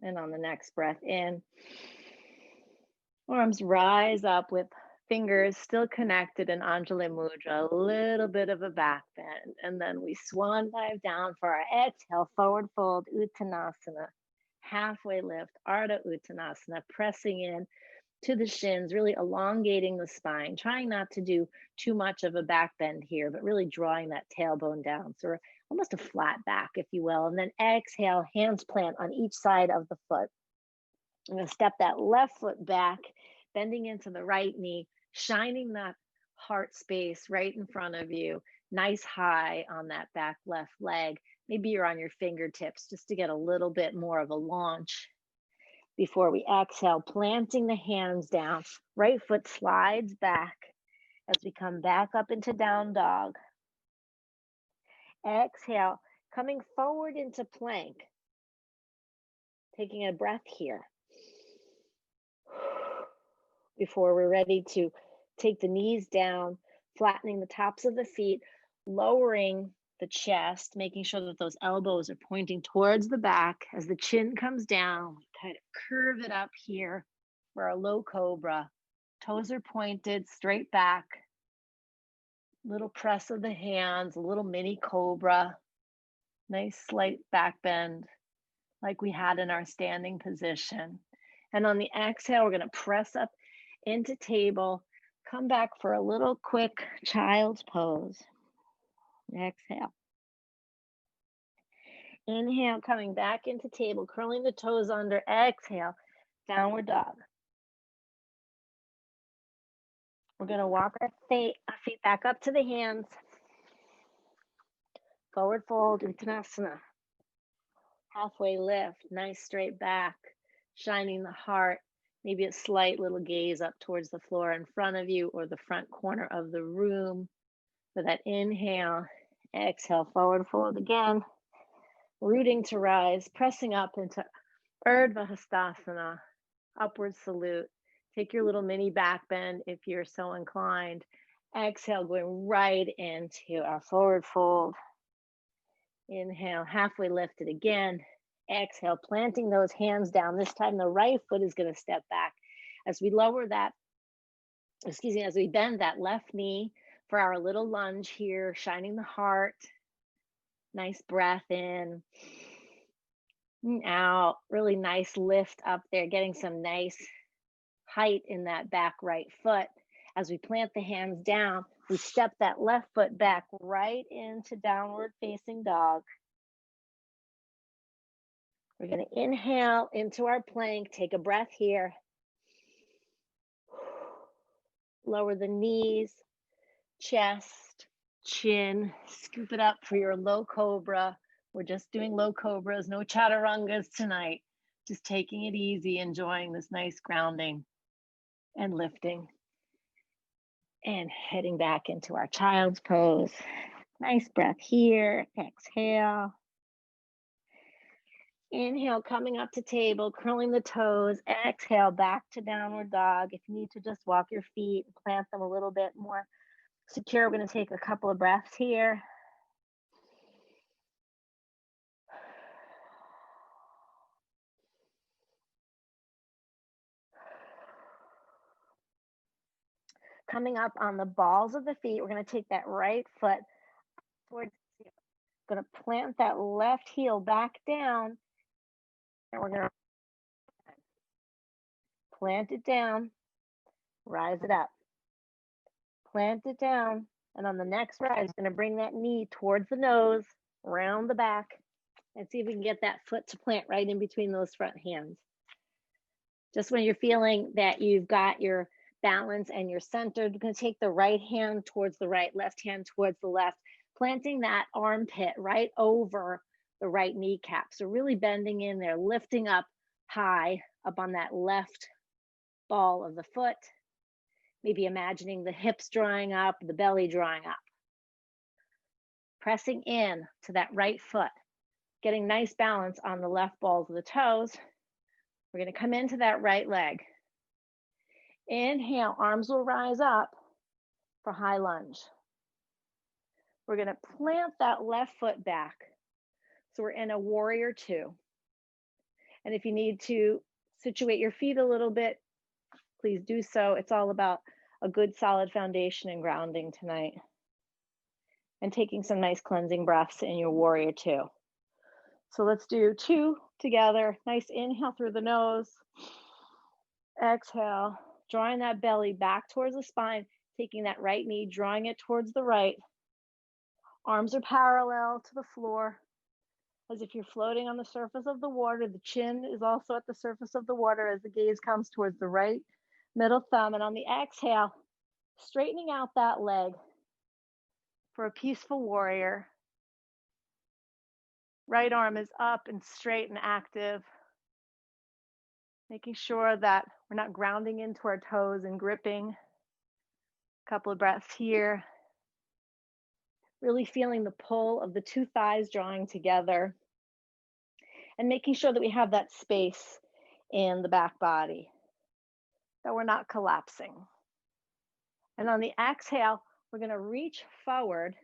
And on the next breath in, arms rise up with fingers still connected in Anjali Mudra, a little bit of a back bend. And then we swan dive down for our exhale, forward fold, Uttanasana, halfway lift, Ardha Uttanasana, pressing in to the shins, really elongating the spine, trying not to do too much of a back bend here, but really drawing that tailbone down. So we're almost a flat back, if you will. And then exhale, hands plant on each side of the foot. I'm going to step that left foot back, bending into the right knee, shining that heart space right in front of you, nice high on that back left leg. Maybe you're on your fingertips just to get a little bit more of a launch before we exhale, planting the hands down. Right foot slides back as we come back up into down dog. Exhale, coming forward into plank. Taking a breath here before we're ready to take the knees down, flattening the tops of the feet, lowering the chest, making sure that those elbows are pointing towards the back as the chin comes down. Kind of curve it up here for our low cobra. Toes are pointed straight back. Little press of the hands, a little mini cobra. Nice slight back bend like we had in our standing position. And on the exhale, we're going to press up into table. Come back for a little quick child's pose. Exhale. Inhale, coming back into table, curling the toes under. Exhale, downward dog. We're going to walk our feet back up to the hands. Forward fold, Uttanasana. Halfway lift, nice straight back, shining the heart. Maybe a slight little gaze up towards the floor in front of you or the front corner of the room. For that inhale, exhale, forward fold again. Rooting to rise, pressing up into Urdhva Hastasana, upward salute. Take your little mini back bend if you're so inclined. Exhale, going right into our forward fold. Inhale, halfway lifted again. Exhale, planting those hands down. This time the right foot is going to step back. As we lower that, as we bend that left knee for our little lunge here, shining the heart. Nice breath in and out. Really nice lift up there, getting some nice height in that back right foot. As we plant the hands down, we step that left foot back right into downward facing dog. We're going to inhale into our plank. Take a breath here. Lower the knees, chest, chin. Scoop it up for your low cobra. We're just doing low cobras, no chaturangas tonight. Just taking it easy, enjoying this nice grounding and lifting. And heading back into our child's pose. Nice breath here. Exhale. Inhale, coming up to table, curling the toes. Exhale, back to downward dog. If you need to just walk your feet, plant them a little bit more secure. We're going to take a couple of breaths here. Coming up on the balls of the feet, we're going to take that right foot towards the ceiling. Going to plant that left heel back down, and we're going to plant it down, rise it up. Plant it down, and on the next rise, going to bring that knee towards the nose, round the back, and see if we can get that foot to plant right in between those front hands. Just when you're feeling that you've got your balance and you're centered, you're going to take the right hand towards the right, left hand towards the left, planting that armpit right over the right kneecap. So really bending in there, lifting up high up on that left ball of the foot. Maybe imagining the hips drawing up, the belly drawing up. Pressing in to that right foot, getting nice balance on the left balls of the toes. We're going to come into that right leg. Inhale, arms will rise up for high lunge. We're going to plant that left foot back. So we're in a warrior two. And if you need to situate your feet a little bit, please do so. It's all about a good solid foundation and grounding tonight. And taking some nice cleansing breaths in your warrior two. So let's do two together. Nice inhale through the nose. Exhale, drawing that belly back towards the spine, taking that right knee, drawing it towards the right. Arms are parallel to the floor, as if you're floating on the surface of the water. The chin is also at the surface of the water as the gaze comes towards the right middle thumb. And on the exhale, straightening out that leg for a peaceful warrior. Right arm is up and straight and active. Making sure that we're not grounding into our toes and gripping. A couple of breaths here. Really feeling the pull of the two thighs drawing together. And making sure that we have that space in the back body, that we're not collapsing. And on the exhale, we're going to reach forward.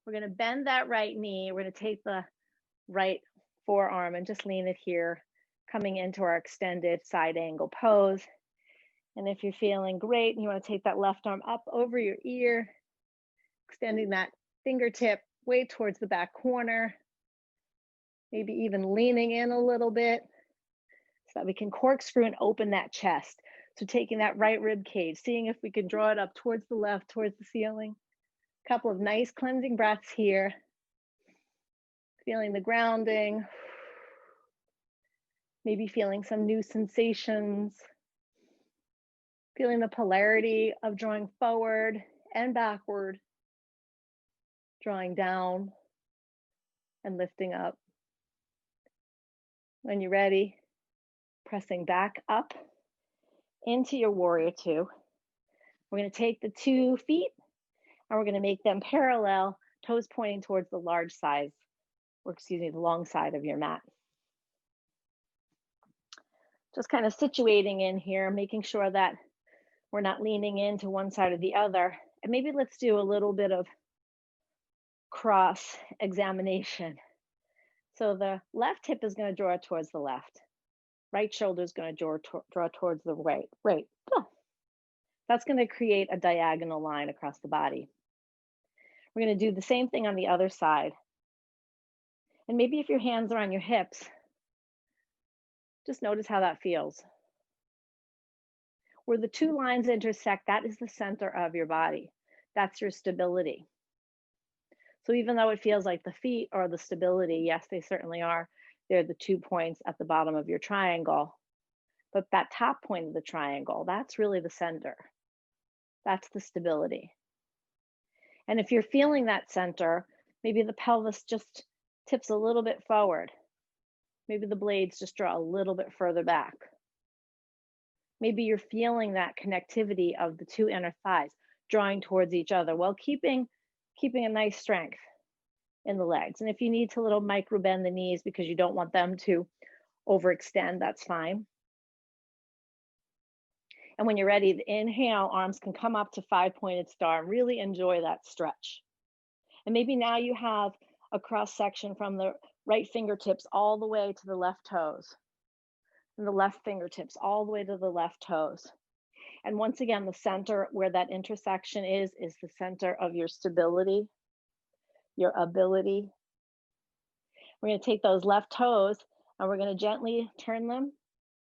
We're going to bend that right knee. We're going to take the right forearm and just lean it here, coming into our extended side angle pose. And if you're feeling great and you want to take that left arm up over your ear, extending that fingertip way towards the back corner, maybe even leaning in a little bit so that we can corkscrew and open that chest. So taking that right rib cage, seeing if we can draw it up towards the left, towards the ceiling. A couple of nice cleansing breaths here. Feeling the grounding. Maybe feeling some new sensations. Feeling the polarity of drawing forward and backward. Drawing down and lifting up. When you're ready, pressing back up into your warrior two. We're going to take the 2 feet and we're going to make them parallel, toes pointing towards the large size, or excuse me, the long side of your mat. Just kind of situating in here, making sure that we're not leaning into one side or the other. And maybe let's do a little bit of cross examination. So the left hip is going to draw towards the left. Right shoulder is going to draw towards the right. Right. That's going to create a diagonal line across the body. We're going to do the same thing on the other side. And maybe if your hands are on your hips, just notice how that feels. Where the 2 lines intersect, that is the center of your body. That's your stability. So even though it feels like the feet are the stability, yes, they certainly are. They're the 2 points at the bottom of your triangle. But that top point of the triangle, that's really the center. That's the stability. And if you're feeling that center, maybe the pelvis just tips a little bit forward. Maybe the blades just draw a little bit further back. Maybe you're feeling that connectivity of the 2 inner thighs drawing towards each other while keeping keeping a nice strength in the legs. And if you need to little micro bend the knees because you don't want them to overextend, that's fine. And when you're ready, the inhale, arms can come up to 5-pointed star and really enjoy that stretch. And maybe now you have a cross section from the right fingertips all the way to the left toes, and the left fingertips all the way to the left toes. And once again, the center where that intersection is the center of your stability, your ability. We're going to take those left toes and we're going to gently turn them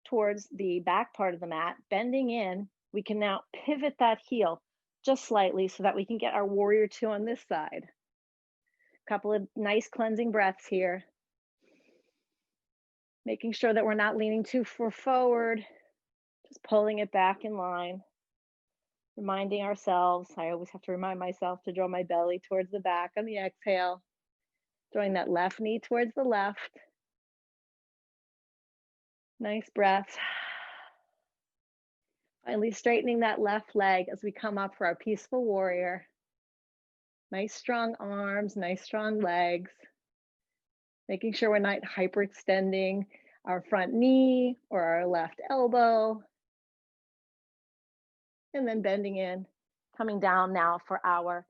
towards the back part of the mat, bending in. We can now pivot that heel just slightly so that we can get our warrior two on this side. A couple of nice cleansing breaths here. Making sure that we're not leaning too far forward, just pulling it back in line. Reminding ourselves, I always have to remind myself to draw my belly towards the back on the exhale. Drawing that left knee towards the left. Nice breath. Finally straightening that left leg as we come up for our peaceful warrior. Nice strong arms, nice strong legs. Making sure we're not hyperextending our front knee or our left elbow. And then bending in, coming down now for our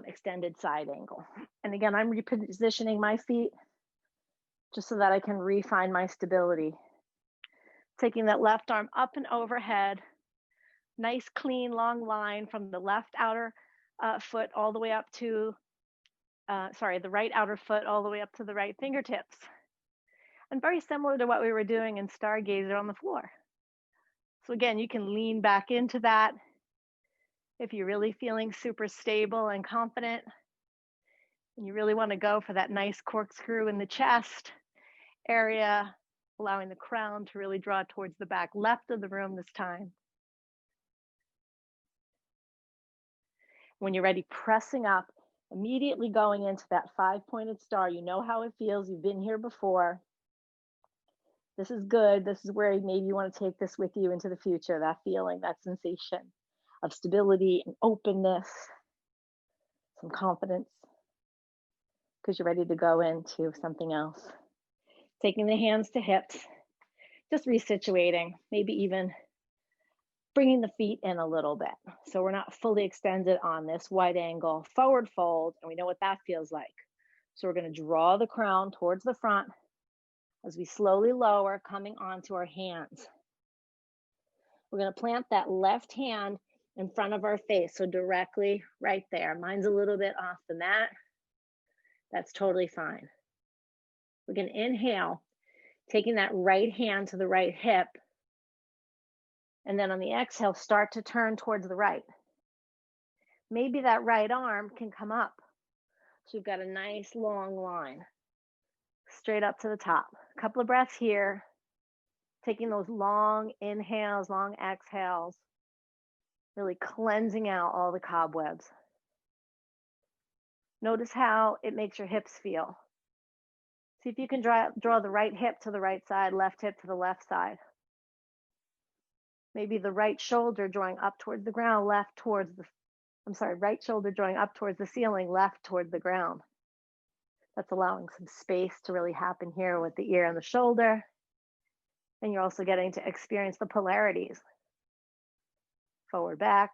extended side angle. And again, I'm repositioning my feet just so that I can refine my stability. Taking that left arm up and overhead, nice clean long line from the left outer foot all the way up to, the right outer foot all the way up to the right fingertips. And very similar to what we were doing in Stargazer on the floor. So again, you can lean back into that if you're really feeling super stable and confident, and you really want to go for that nice corkscrew in the chest area, allowing the crown to really draw towards the back left of the room this time. When you're ready, pressing up, immediately going into that 5-pointed star. You know how it feels. You've been here before. This is good. This is where maybe you want to take this with you into the future, that feeling, that sensation of stability and openness, some confidence, because you're ready to go into something else. Taking the hands to hips, just resituating, maybe even bringing the feet in a little bit. So we're not fully extended on this wide angle forward fold, and we know what that feels like. So we're going to draw the crown towards the front as we slowly lower, coming onto our hands. We're going to plant that left hand in front of our face, so directly right there. Mine's a little bit off the mat. That's totally fine. We're going to inhale, taking that right hand to the right hip, and then on the exhale, start to turn towards the right. Maybe that right arm can come up. So you've got a nice long line, straight up to the top. A couple of breaths here, taking those long inhales, long exhales, really cleansing out all the cobwebs. Notice how it makes your hips feel. See if you can draw the right hip to the right side, left hip to the left side. Maybe the right shoulder drawing up towards the ground, right shoulder drawing up towards the ceiling, left towards the ground. That's allowing some space to really happen here with the ear and the shoulder. And you're also getting to experience the polarities. Forward, back,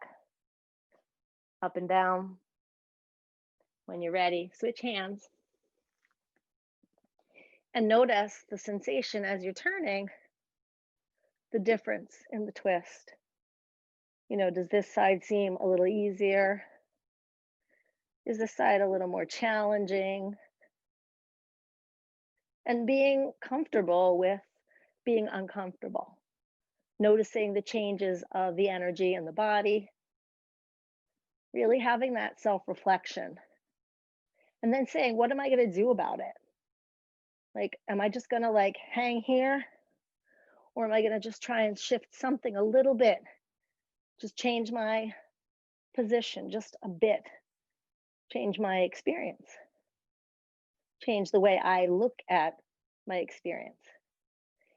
up and down. When you're ready, switch hands. And notice the sensation as you're turning, the difference in the twist. You know, does this side seem a little easier? Is this side a little more challenging? And being comfortable with being uncomfortable. Noticing the changes of the energy in the body. Really having that self-reflection. And then saying, what am I going to do about it? Like, am I just going to hang here? Or am I going to just try and shift something a little bit? Just change my position just a bit. Change my experience. Change the way I look at my experience.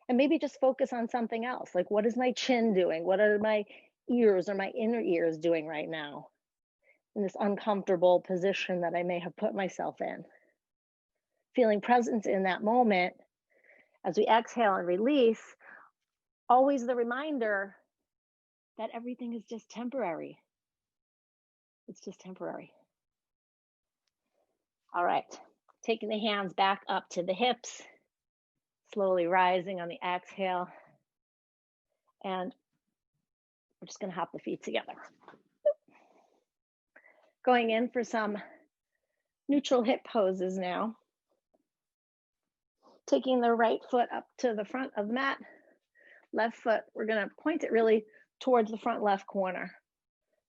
And maybe just focus on something else. Like, what is my chin doing? What are my ears or my inner ears doing right now? in this uncomfortable position that I may have put myself in. Feeling presence in that moment as we exhale and release, always the reminder that everything is just temporary. It's just temporary. All right, taking the hands back up to the hips, slowly rising on the exhale. And we're just going to hop the feet together. Going in for some neutral hip poses now. Taking the right foot up to the front of the mat. Left foot, we're going to point it really towards the front left corner.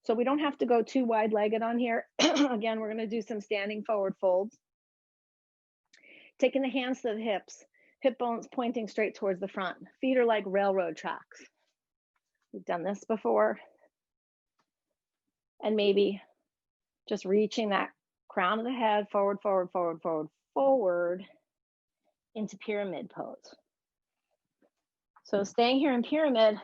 So we don't have to go too wide-legged on here. Again, we're going to do some standing forward folds. Taking the hands to the hips, hip bones pointing straight towards the front. Feet are like railroad tracks. We've done this before. And maybe just reaching that crown of the head, forward, forward, forward, forward, forward into pyramid pose. So staying here in pyramid,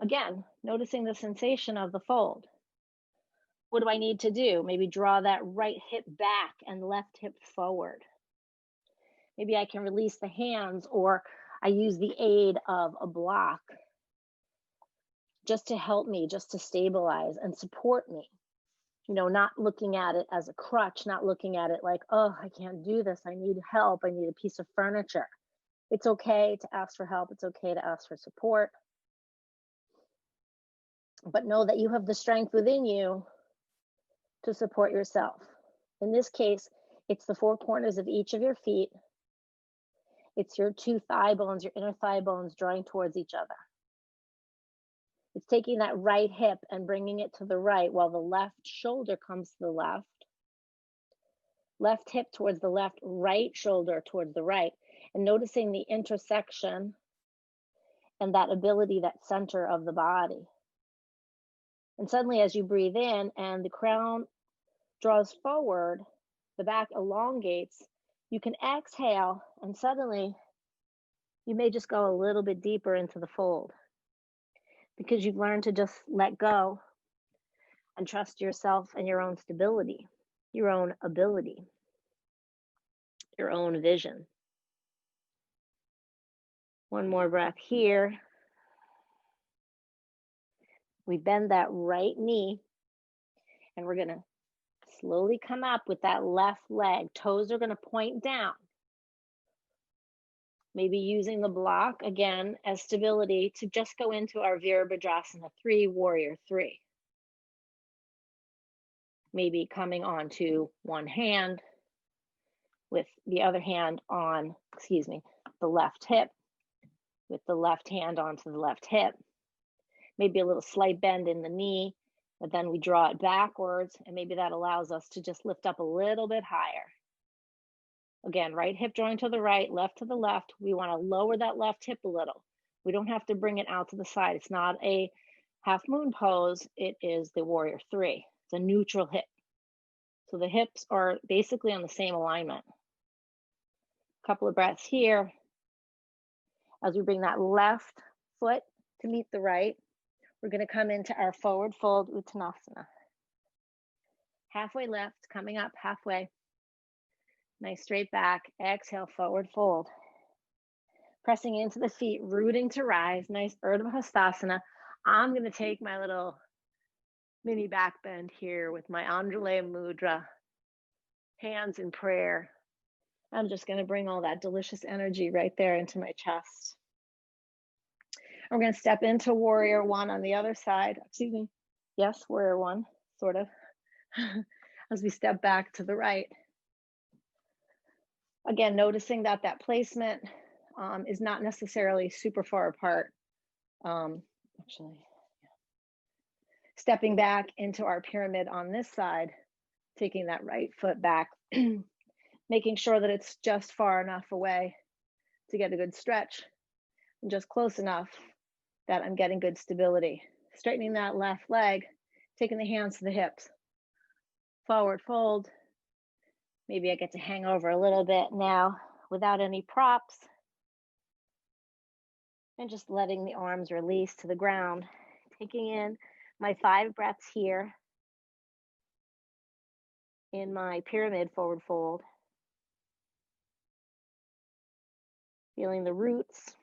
again, noticing the sensation of the fold. What do I need to do? Maybe draw that right hip back and left hip forward. Maybe I can release the hands, or I use the aid of a block just to help me, just to stabilize and support me. You know, not looking at it as a crutch, not looking at it like, oh, I can't do this. I need help. I need a piece of furniture. It's okay to ask for help. It's okay to ask for support. But know that you have the strength within you to support yourself. In this case, it's the four corners of each of your feet. It's your two thigh bones, your inner thigh bones drawing towards each other. It's taking that right hip and bringing it to the right while the left shoulder comes to the left. Left hip towards the left, right shoulder towards the right. And noticing the intersection and that ability, that center of the body. And suddenly as you breathe in and the crown draws forward, the back elongates, you can exhale and suddenly you may just go a little bit deeper into the fold because you've learned to just let go and trust yourself and your own stability, your own ability, your own vision. One more breath here. We bend that right knee and we're going to slowly come up with that left leg. Toes are going to point down. Maybe using the block again as stability to just go into our Virabhadrasana 3, Warrior 3. Maybe coming onto one hand with the other hand on, the left hip, with the left hand onto the left hip. Maybe a little slight bend in the knee, but then we draw it backwards, and maybe that allows us to just lift up a little bit higher. Again, right hip drawing to the right, left to the left. We want to lower that left hip a little. We don't have to bring it out to the side. It's not a half moon pose. It is the Warrior 3. It's a neutral hip. So the hips are basically on the same alignment. A couple of breaths here. As we bring that left foot to meet the right, we're going to come into our forward fold Uttanasana. Halfway left, coming up halfway. Nice straight back, exhale, forward fold. Pressing into the feet, rooting to rise, nice Urdhva Hastasana. I'm going to take my little mini back bend here with my Anjali Mudra, hands in prayer. I'm just going to bring all that delicious energy right there into my chest. We're going to step into Warrior 1 on the other side. Yes, Warrior 1, sort of. As we step back to the right. Again, noticing that placement is not necessarily super far apart. Stepping back into our pyramid on this side, taking that right foot back, making sure that it's just far enough away to get a good stretch and just close enough that I'm getting good stability. Straightening that left leg, taking the hands to the hips, forward fold. Maybe I get to hang over a little bit now without any props. And just letting the arms release to the ground. Taking in my 5 breaths here. in my pyramid forward fold, feeling the roots,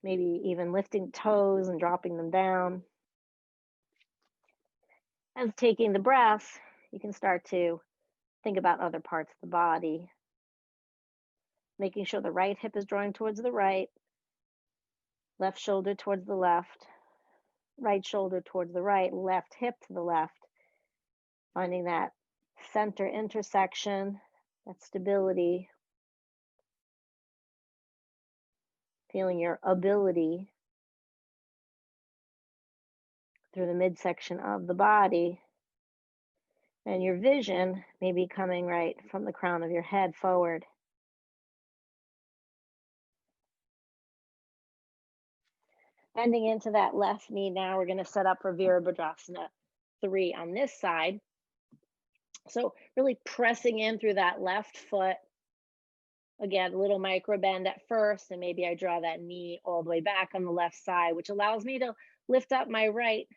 maybe even lifting toes and dropping them down. As taking the breath, you can start to think about other parts of the body, making sure the right hip is drawing towards the right, left shoulder towards the left, right shoulder towards the right, left hip to the left, finding that center intersection, that stability, feeling your ability through the midsection of the body, and your vision maybe coming right from the crown of your head forward. Bending into that left knee now, we're going to set up for Virabhadrasana 3 on this side. So really pressing in through that left foot. Again, a little micro bend at first, and maybe I draw that knee all the way back on the left side, which allows me to lift up my right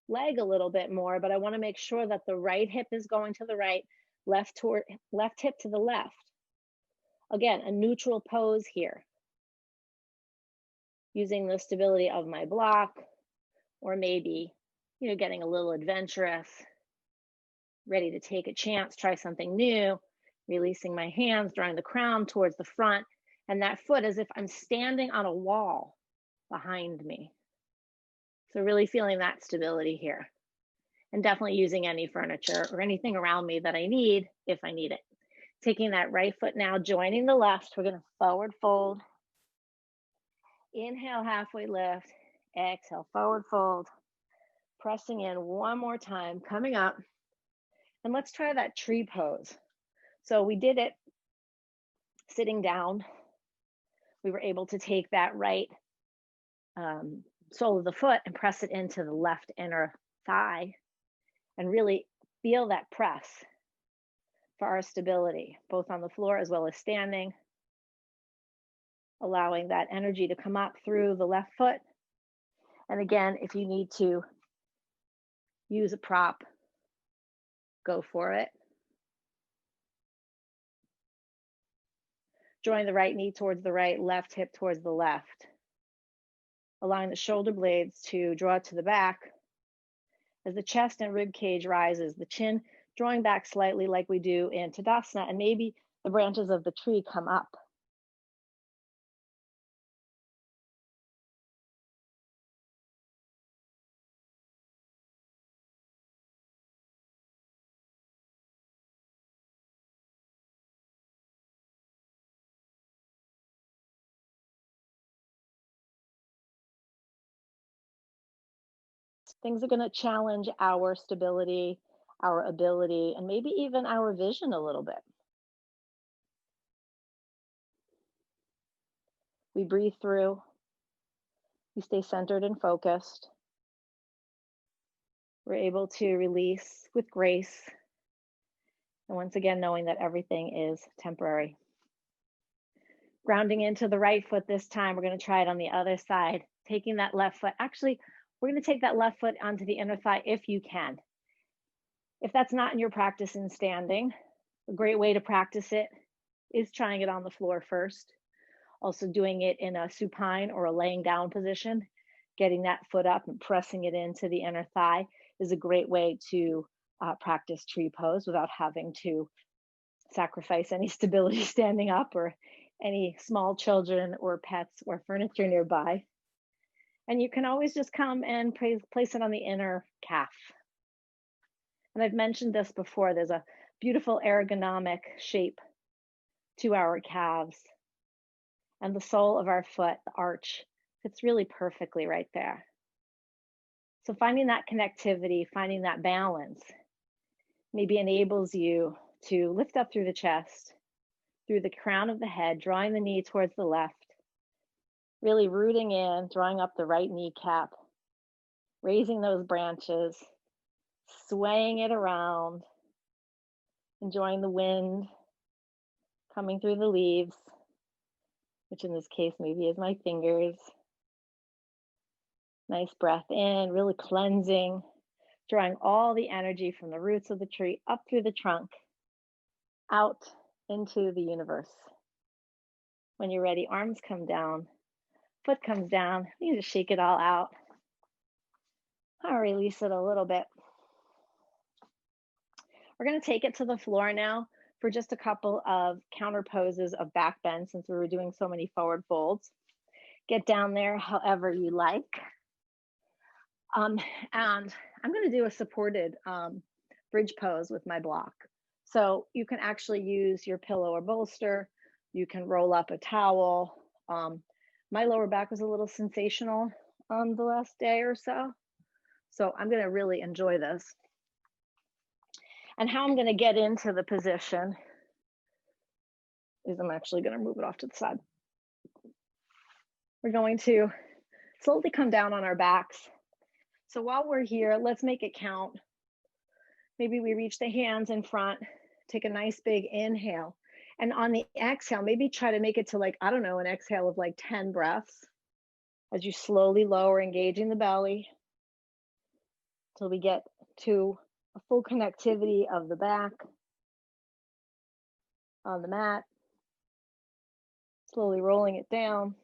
leg a little bit more, but I want to make sure that the right hip is going to the right, left hip to the left. Again, a neutral pose here, using the stability of my block, or maybe, getting a little adventurous, ready to take a chance, try something new, releasing my hands, drawing the crown towards the front, and that foot as if I'm standing on a wall behind me. So really feeling that stability here, and definitely using any furniture or anything around me that I need if I need it. Taking that right foot now, joining the left, we're going to forward fold. Inhale, halfway lift. Exhale, forward fold. Pressing in one more time, coming up. And let's try that tree pose. So we did it sitting down. We were able to take that right sole of the foot and press it into the left inner thigh and really feel that press for our stability, both on the floor as well as standing, allowing that energy to come up through the left foot. And again, if you need to use a prop, go for it. Drawing the right knee towards the right, left hip towards the left. Allowing the shoulder blades to draw to the back. As the chest and rib cage rises, the chin drawing back slightly like we do in Tadasana, and maybe the branches of the tree come up. Things are going to challenge our stability, our ability, and maybe even our vision a little bit. We breathe through. We stay centered and focused. We're able to release with grace. And once again, knowing that everything is temporary. Grounding into the right foot this time. We're going to try it on the other side. Taking that left foot. Actually, we're going to take that left foot onto the inner thigh if you can. If that's not in your practice in standing, a great way to practice it is trying it on the floor first. Also doing it in a supine or a laying down position, getting that foot up and pressing it into the inner thigh is a great way to practice tree pose without having to sacrifice any stability standing up or any small children or pets or furniture nearby. And you can always just come and place it on the inner calf. And I've mentioned this before, there's a beautiful ergonomic shape to our calves. And the sole of our foot, the arch, fits really perfectly right there. So finding that connectivity, finding that balance, maybe enables you to lift up through the chest, through the crown of the head, drawing the knee towards the left, really rooting in, drawing up the right kneecap, raising those branches, swaying it around, enjoying the wind coming through the leaves, which in this case maybe is my fingers. Nice breath in, really cleansing, drawing all the energy from the roots of the tree up through the trunk, out into the universe. When you're ready, arms come down, foot comes down. You just shake it all out. I'll release it a little bit. We're going to take it to the floor now for just a couple of counter poses of back bend since we were doing so many forward folds. Get down there however you like. And I'm going to do a supported bridge pose with my block. So you can actually use your pillow or bolster. You can roll up a towel. My lower back was a little sensational the last day or so. So I'm going to really enjoy this. And how I'm going to get into the position is I'm actually going to move it off to the side. We're going to slowly come down on our backs. So while we're here, let's make it count. Maybe we reach the hands in front, take a nice big inhale. And on the exhale, maybe try to make it to like, I don't know, an exhale of like 10 breaths as you slowly lower, engaging the belly till we get to a full connectivity of the back on the mat. Slowly rolling it down.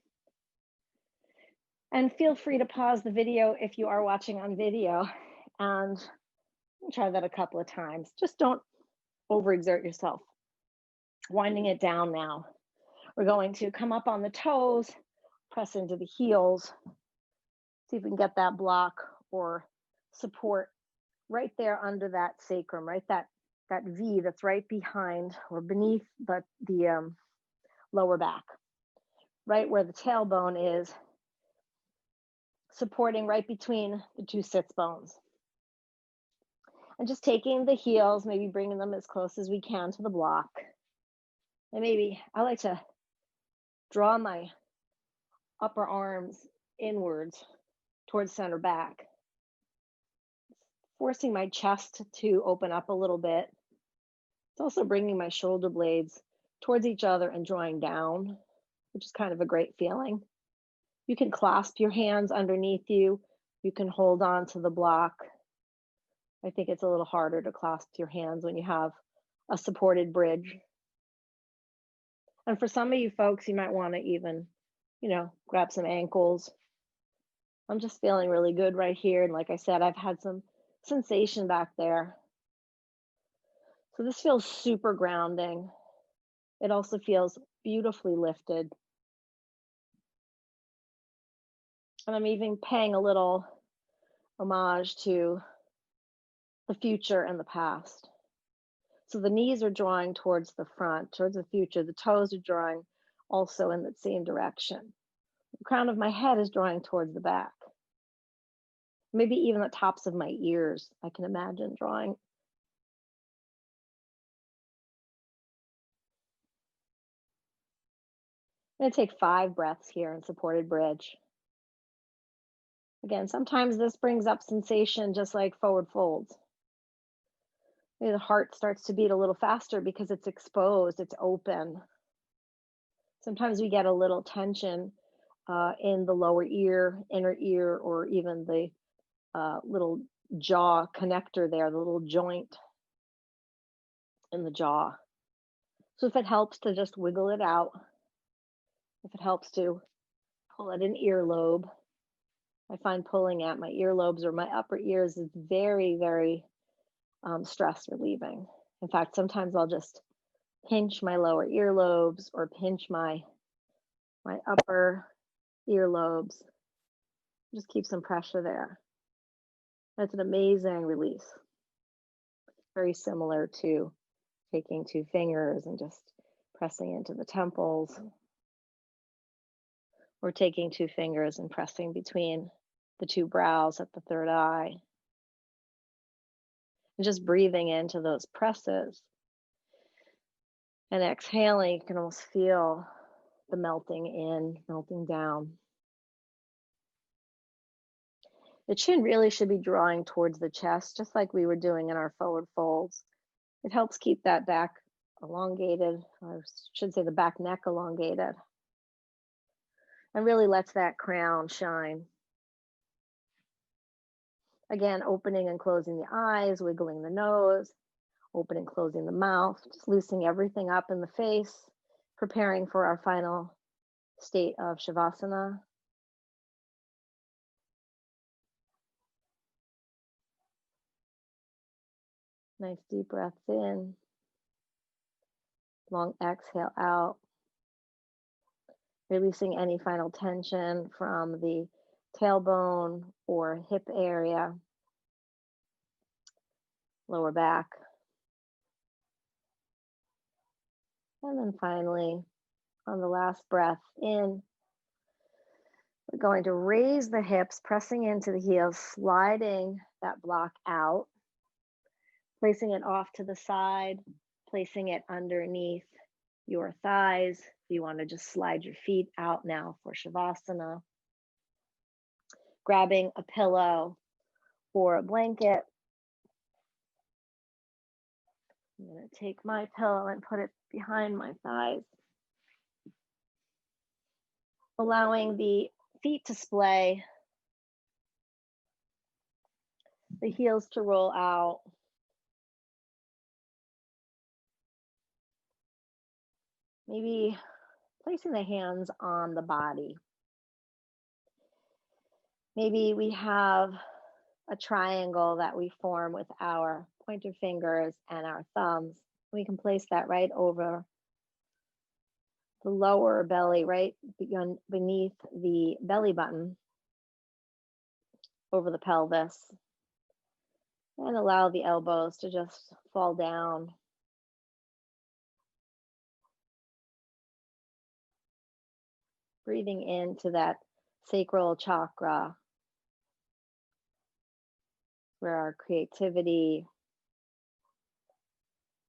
And feel free to pause the video if you are watching on video and try that a couple of times. Just don't overexert yourself. Winding it down now. We're going to come up on the toes, press into the heels. See if we can get that block or support right there under that sacrum, right? That V that's right behind or beneath the lower back, right where the tailbone is, supporting right between the two sits bones. And just taking the heels, maybe bringing them as close as we can to the block. And maybe I like to draw my upper arms inwards towards center back, forcing my chest to open up a little bit. It's also bringing my shoulder blades towards each other and drawing down, which is kind of a great feeling. You can clasp your hands underneath you. You can hold on to the block. I think it's a little harder to clasp your hands when you have a supported bridge. And for some of you folks, you might want to even, grab some ankles. I'm just feeling really good right here. And like I said, I've had some sensation back there. So this feels super grounding. It also feels beautifully lifted. And I'm even paying a little homage to the future and the past. So the knees are drawing towards the front, towards the future. The toes are drawing also in the same direction. The crown of my head is drawing towards the back. Maybe even the tops of my ears, I can imagine drawing. I'm going to take 5 breaths here in supported bridge. Again, sometimes this brings up sensation just like forward folds. Maybe the heart starts to beat a little faster because it's exposed, it's open. Sometimes we get a little tension in the lower ear, inner ear, or even the little jaw connector there, the little joint in the jaw. So if it helps to just wiggle it out, if it helps to pull at an earlobe, I find pulling at my earlobes or my upper ears is very, very stress relieving. In fact, sometimes I'll just pinch my lower earlobes or pinch my upper earlobes. Just keep some pressure there. That's an amazing release. Very similar to taking 2 fingers and just pressing into the temples, or taking 2 fingers and pressing between the 2 brows at the third eye. And just breathing into those presses. And exhaling, you can almost feel the melting in, melting down. The chin really should be drawing towards the chest, just like we were doing in our forward folds. It helps keep that back elongated, or I should say the back neck elongated, and really lets that crown shine. Again, opening and closing the eyes, wiggling the nose, Open and closing the mouth, just loosening everything up in the face, preparing for our final state of Shavasana. Nice deep breaths in, long exhale out, releasing any final tension from the tailbone or hip area, lower back. And then finally, on the last breath in, we're going to raise the hips, pressing into the heels, sliding that block out, placing it off to the side, placing it underneath your thighs. If you want to just slide your feet out now for Shavasana. Grabbing a pillow or a blanket. I'm going to take my pillow and put it behind my thighs. Allowing the feet to splay, the heels to roll out. Maybe placing the hands on the body. Maybe we have a triangle that we form with our pointer fingers and our thumbs. We can place that right over the lower belly, right beneath the belly button, over the pelvis, and allow the elbows to just fall down. Breathing into that sacral chakra, where our creativity,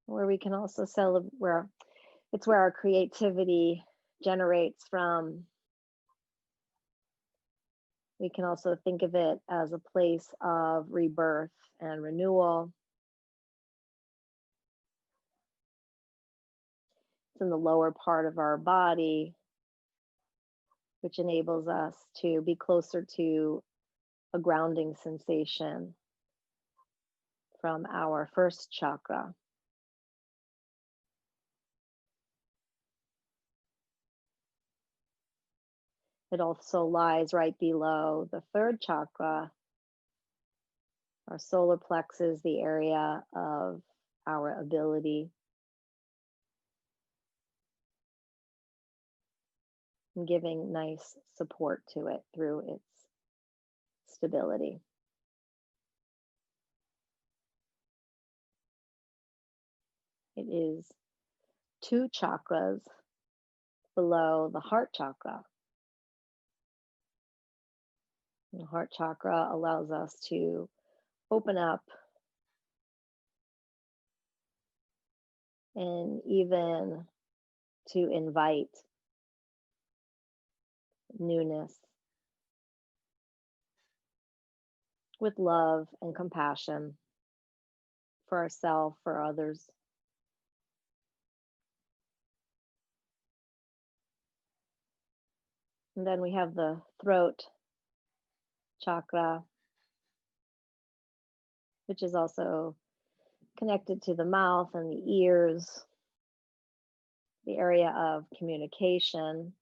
where we can also celebrate, where our creativity generates from. We can also think of it as a place of rebirth and renewal. It's in the lower part of our body, which enables us to be closer to a grounding sensation from our first chakra. It also lies right below the third chakra, our solar plexus, the area of our ability, and giving nice support to it through its stability. It is 2 chakras below the heart chakra. The heart chakra allows us to open up and even to invite newness with love and compassion for ourselves, for others. And then we have the throat chakra, which is also connected to the mouth and the ears, the area of communication.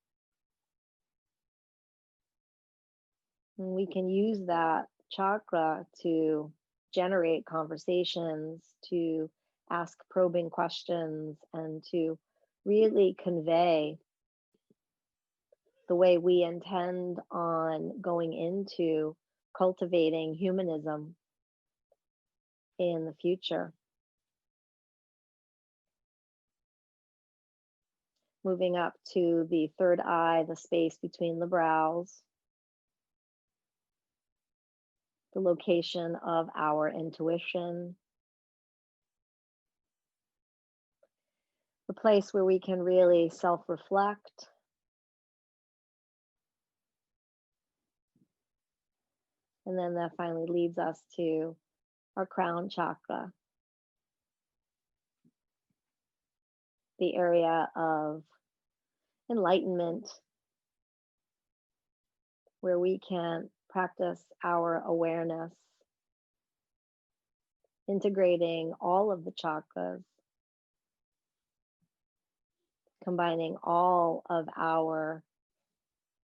And we can use that chakra to generate conversations, to ask probing questions, and to really convey the way we intend on going into cultivating humanism in the future. Moving up to the third eye, the space between the brows, the location of our intuition, the place where we can really self-reflect, and then that finally leads us to our crown chakra, the area of enlightenment, where we can practice our awareness integrating all of the chakras, combining all of our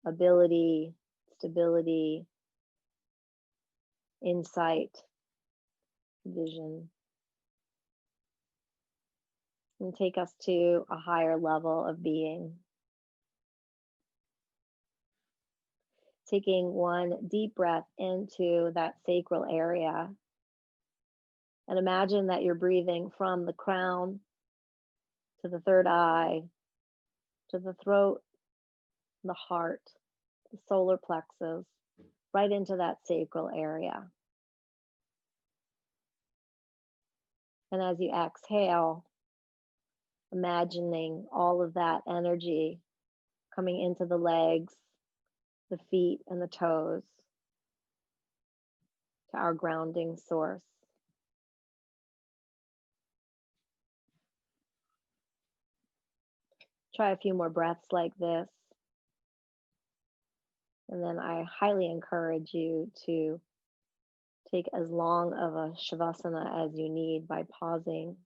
ability, stability, insight, vision, and take us to a higher level of being. Taking one deep breath into that sacral area, and imagine that you're breathing from the crown to the third eye, to the throat, the heart, the solar plexus, right into that sacral area. And as you exhale, imagining all of that energy coming into the legs, the feet, and the toes to our grounding source. Try a few more breaths like this. And then I highly encourage you to take as long of a Shavasana as you need by pausing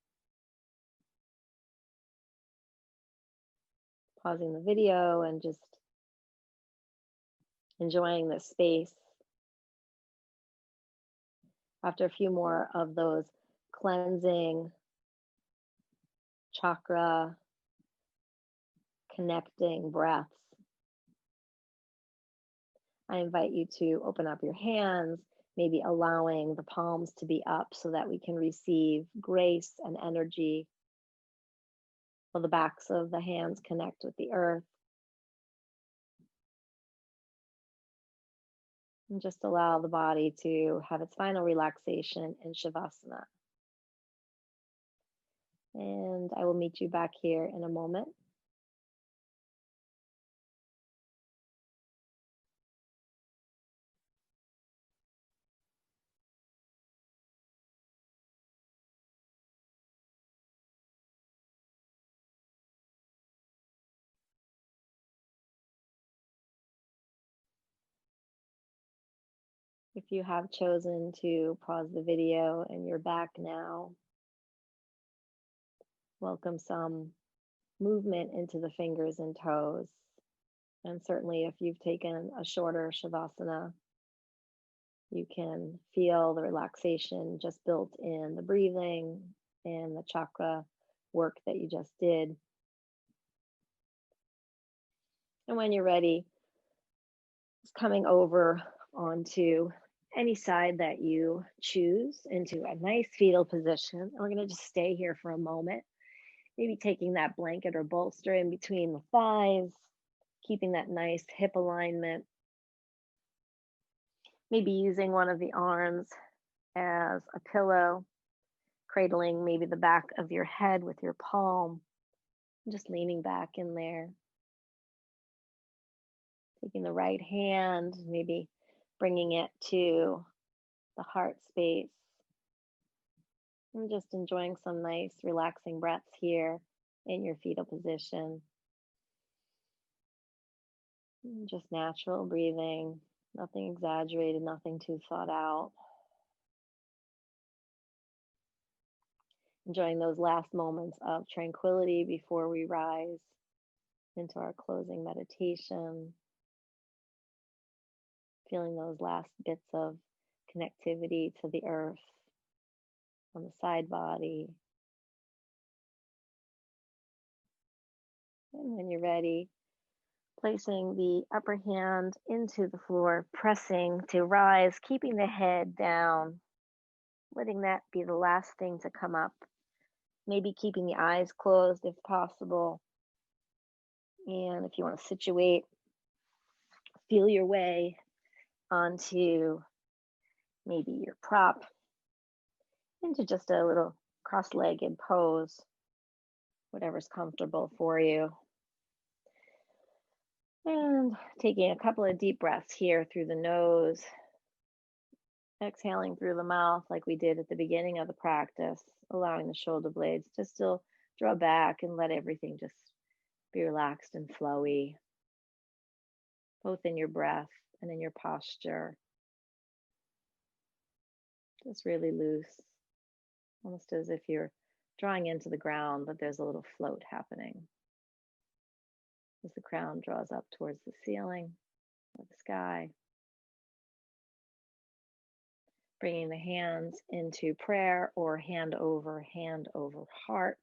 the video and just enjoying this space. After a few more of those cleansing, chakra connecting breaths, I invite you to open up your hands, maybe allowing the palms to be up so that we can receive grace and energy while the backs of the hands connect with the earth. And just allow the body to have its final relaxation in Shavasana. And I will meet you back here in a moment. If you have chosen to pause the video and you're back now, welcome some movement into the fingers and toes. And certainly if you've taken a shorter Shavasana, you can feel the relaxation just built in the breathing and the chakra work that you just did. And when you're ready, just coming over onto any side that you choose into a nice fetal position. We're going to just stay here for a moment, maybe taking that blanket or bolster in between the thighs, keeping that nice hip alignment, maybe using one of the arms as a pillow, cradling maybe the back of your head with your palm, just leaning back in there. Taking the right hand, maybe bringing it to the heart space. And just enjoying some nice relaxing breaths here in your fetal position. Just natural breathing, nothing exaggerated, nothing too thought out. Enjoying those last moments of tranquility before we rise into our closing meditation. Feeling those last bits of connectivity to the earth on the side body. And when you're ready, placing the upper hand into the floor, pressing to rise, keeping the head down, letting that be the last thing to come up. Maybe keeping the eyes closed if possible. And if you want to situate, feel your way onto maybe your prop, into just a little cross-legged pose, whatever's comfortable for you. And taking a couple of deep breaths here through the nose, exhaling through the mouth like we did at the beginning of the practice, allowing the shoulder blades to still draw back and let everything just be relaxed and flowy, both in your breath and in your posture. Just really loose. almost as if you're drawing into the ground, but there's a little float happening as the crown draws up towards the ceiling or the sky. Bringing the hands into prayer or hand over heart.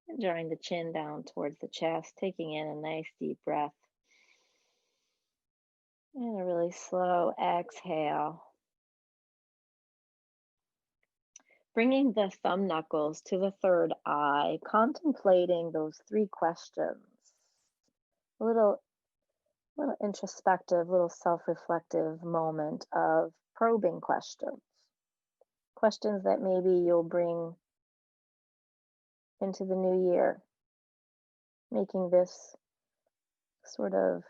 And drawing the chin down towards the chest, taking in a nice deep breath. And a really slow exhale. Bringing the thumb knuckles to the third eye, contemplating those three questions. A little introspective, little self-reflective moment of probing questions. Questions that maybe you'll bring into the new year, making this sort of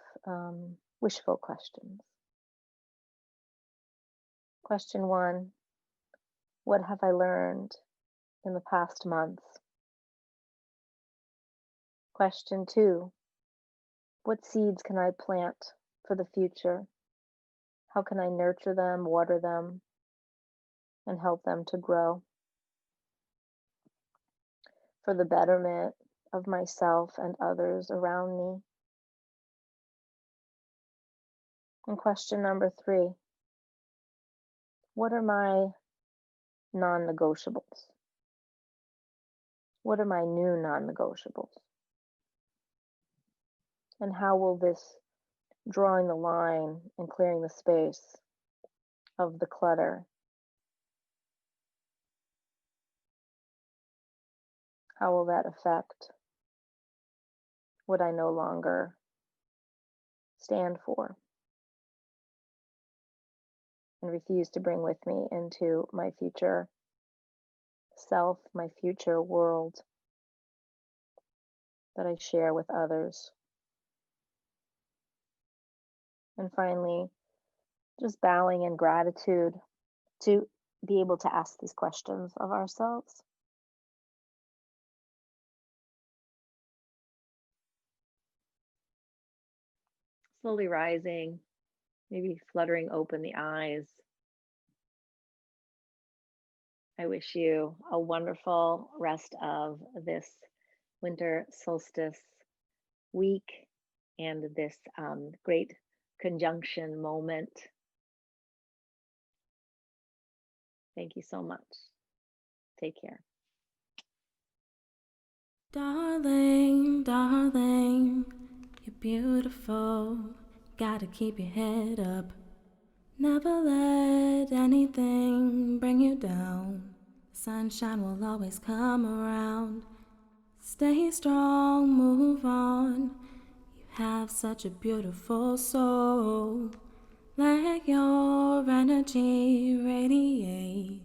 wishful questions. Question 1, what have I learned in the past month? Question 2, what seeds can I plant for the future? How can I nurture them, water them, and help them to grow for the betterment of myself and others around me? And question number 3, what are my non-negotiables? What are my new non-negotiables? And how will this drawing the line and clearing the space of the clutter, how will that affect what I no longer stand for and refuse to bring with me into my future self, my future world that I share with others? And finally, just bowing in gratitude to be able to ask these questions of ourselves. Slowly rising, maybe fluttering open the eyes. I wish you a wonderful rest of this winter solstice week and this great conjunction moment. Thank you so much. Take care. Darling, darling, you're beautiful. Gotta keep your head up. Never let anything bring you down. Sunshine will always come around. Stay strong, move on. You have such a beautiful soul. Let your energy radiate.